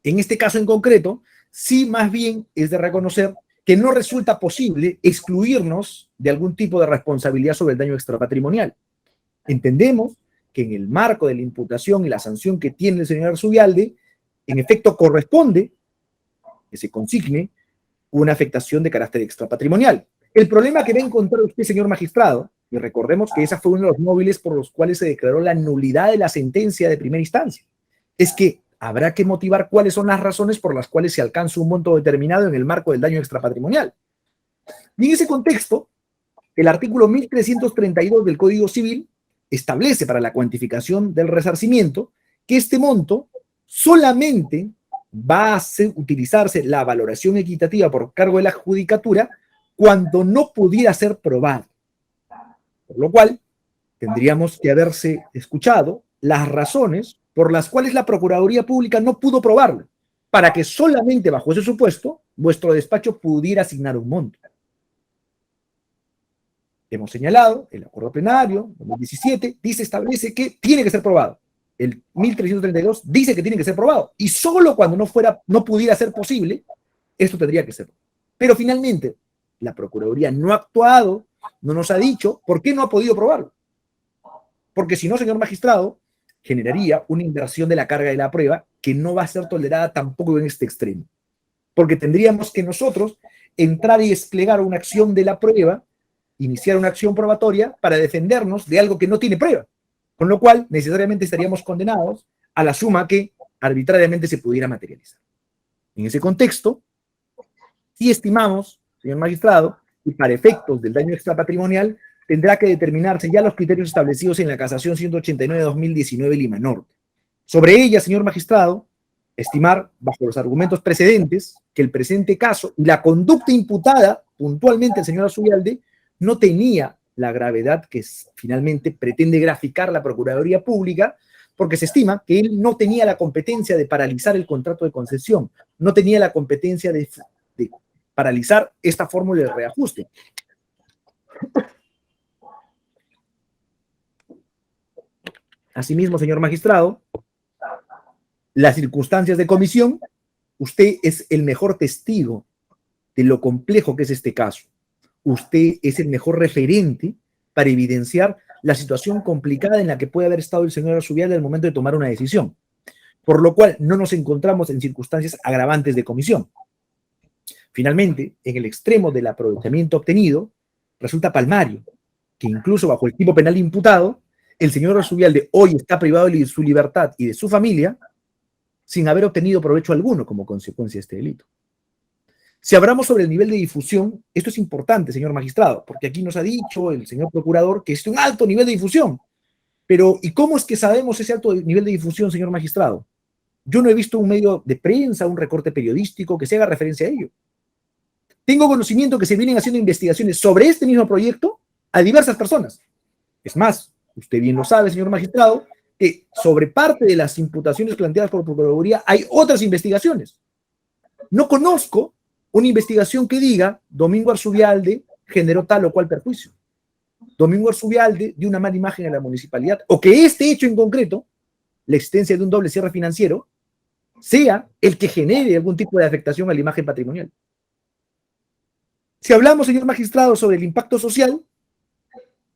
En este caso en concreto, sí más bien es de reconocer que no resulta posible excluirnos de algún tipo de responsabilidad sobre el daño extrapatrimonial. Entendemos que en el marco de la imputación y la sanción que tiene el señor Arzubialde, en efecto corresponde que se consigne una afectación de carácter extrapatrimonial. El problema que va a encontrar usted, señor magistrado, y recordemos que esa fue uno de los móviles por los cuales se declaró la nulidad de la sentencia de primera instancia, es que habrá que motivar cuáles son las razones por las cuales se alcanza un monto determinado en el marco del daño extrapatrimonial. Y en ese contexto, el artículo 1332 del Código Civil establece para la cuantificación del resarcimiento que este monto solamente va a utilizarse la valoración equitativa por cargo de la judicatura cuando no pudiera ser probado. Por lo cual, tendríamos que haberse escuchado las razones por las cuales la Procuraduría Pública no pudo probarlo, para que solamente bajo ese supuesto vuestro despacho pudiera asignar un monto. Hemos señalado, el acuerdo plenario 2017 establece que tiene que ser probado. El 1332 dice que tiene que ser probado. Y solo cuando no pudiera ser posible, esto tendría que ser. Pero finalmente, la Procuraduría no ha actuado, no nos ha dicho por qué no ha podido probarlo. Porque si no, señor magistrado, generaría una inversión de la carga de la prueba que no va a ser tolerada tampoco en este extremo. porque tendríamos que nosotros entrar y desplegar una acción de la prueba, iniciar una acción probatoria para defendernos de algo que no tiene prueba, con lo cual necesariamente estaríamos condenados a la suma que arbitrariamente se pudiera materializar. En ese contexto, sí estimamos, señor magistrado, que para efectos del daño extrapatrimonial tendrá que determinarse ya los criterios establecidos en la casación 189-2019 Lima Norte. Sobre ella, señor magistrado, estimar, bajo los argumentos precedentes, que el presente caso y la conducta imputada puntualmente al señor Azubialde no tenía la gravedad que finalmente pretende graficar la Procuraduría Pública, porque se estima que él no tenía la competencia de paralizar el contrato de concesión, no tenía la competencia de paralizar esta fórmula de reajuste. Asimismo, señor magistrado, las circunstancias de comisión, usted es el mejor testigo de lo complejo que es este caso. Usted es el mejor referente para evidenciar la situación complicada en la que puede haber estado el señor Azubialde al momento de tomar una decisión, por lo cual no nos encontramos en circunstancias agravantes de comisión. Finalmente, en el extremo del aprovechamiento obtenido, resulta palmario que incluso bajo el tipo penal imputado, el señor Azubialde hoy está privado de su libertad y de su familia sin haber obtenido provecho alguno como consecuencia de este delito. Si hablamos sobre el nivel de difusión, esto es importante, señor magistrado, porque aquí nos ha dicho el señor procurador que es un alto nivel de difusión. Pero, ¿y cómo es que sabemos ese alto nivel de difusión, señor magistrado? Yo no he visto un medio de prensa, un recorte periodístico que se haga referencia a ello. Tengo conocimiento que se vienen haciendo investigaciones sobre este mismo proyecto a diversas personas. Es más, usted bien lo sabe, señor magistrado, que sobre parte de las imputaciones planteadas por la Procuraduría hay otras investigaciones. No conozco una investigación que diga Domingo Azubialde generó tal o cual perjuicio. Domingo Azubialde dio una mala imagen a la municipalidad, o que este hecho en concreto, la existencia de un doble cierre financiero, sea el que genere algún tipo de afectación a la imagen patrimonial. Si hablamos, señor magistrado, sobre el impacto social,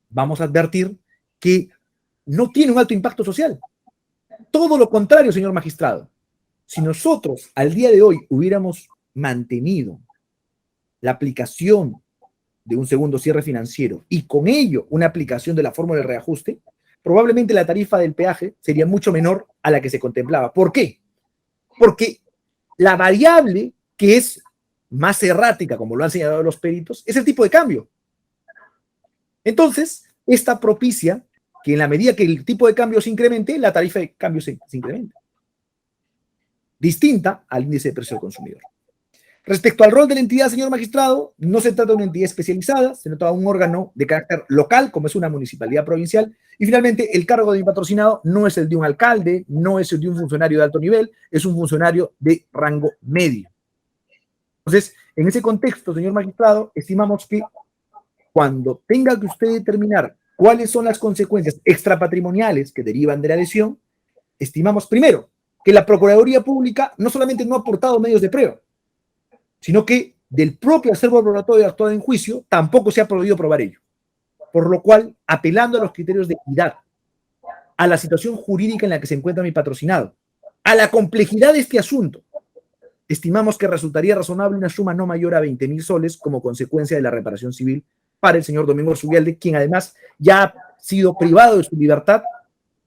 vamos a advertir que no tiene un alto impacto social. Todo lo contrario, señor magistrado. Si nosotros al día de hoy hubiéramos mantenido la aplicación de un segundo cierre financiero y con ello una aplicación de la fórmula de reajuste, probablemente la tarifa del peaje sería mucho menor a la que se contemplaba. ¿Por qué? Porque la variable que es más errática, como lo han señalado los peritos, es el tipo de cambio. Entonces, esta propicia que en la medida que el tipo de cambio se incremente, la tarifa de cambio se incremente. Distinta al índice de precio del consumidor. Respecto al rol de la entidad, señor magistrado, no se trata de una entidad especializada, se trata de un órgano de carácter local, como es una municipalidad provincial, y finalmente el cargo de mi patrocinado no es el de un alcalde, no es el de un funcionario de alto nivel, es un funcionario de rango medio. Entonces, en ese contexto, señor magistrado, estimamos que cuando tenga que usted determinar cuáles son las consecuencias extrapatrimoniales que derivan de la lesión, estimamos primero que la Procuraduría Pública no solamente no ha aportado medios de prueba, sino que del propio acervo probatorio actuado en juicio tampoco se ha podido probar ello. Por lo cual, apelando a los criterios de equidad, a la situación jurídica en la que se encuentra mi patrocinado, a la complejidad de este asunto, estimamos que resultaría razonable una suma no mayor a 20.000 soles como consecuencia de la reparación civil para el señor Domingo Azubialde, quien además ya ha sido privado de su libertad,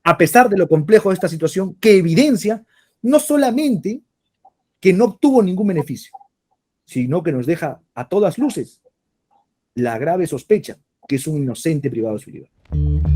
a pesar de lo complejo de esta situación, que evidencia no solamente que no obtuvo ningún beneficio, sino que nos deja a todas luces la grave sospecha que es un inocente privado de su libertad.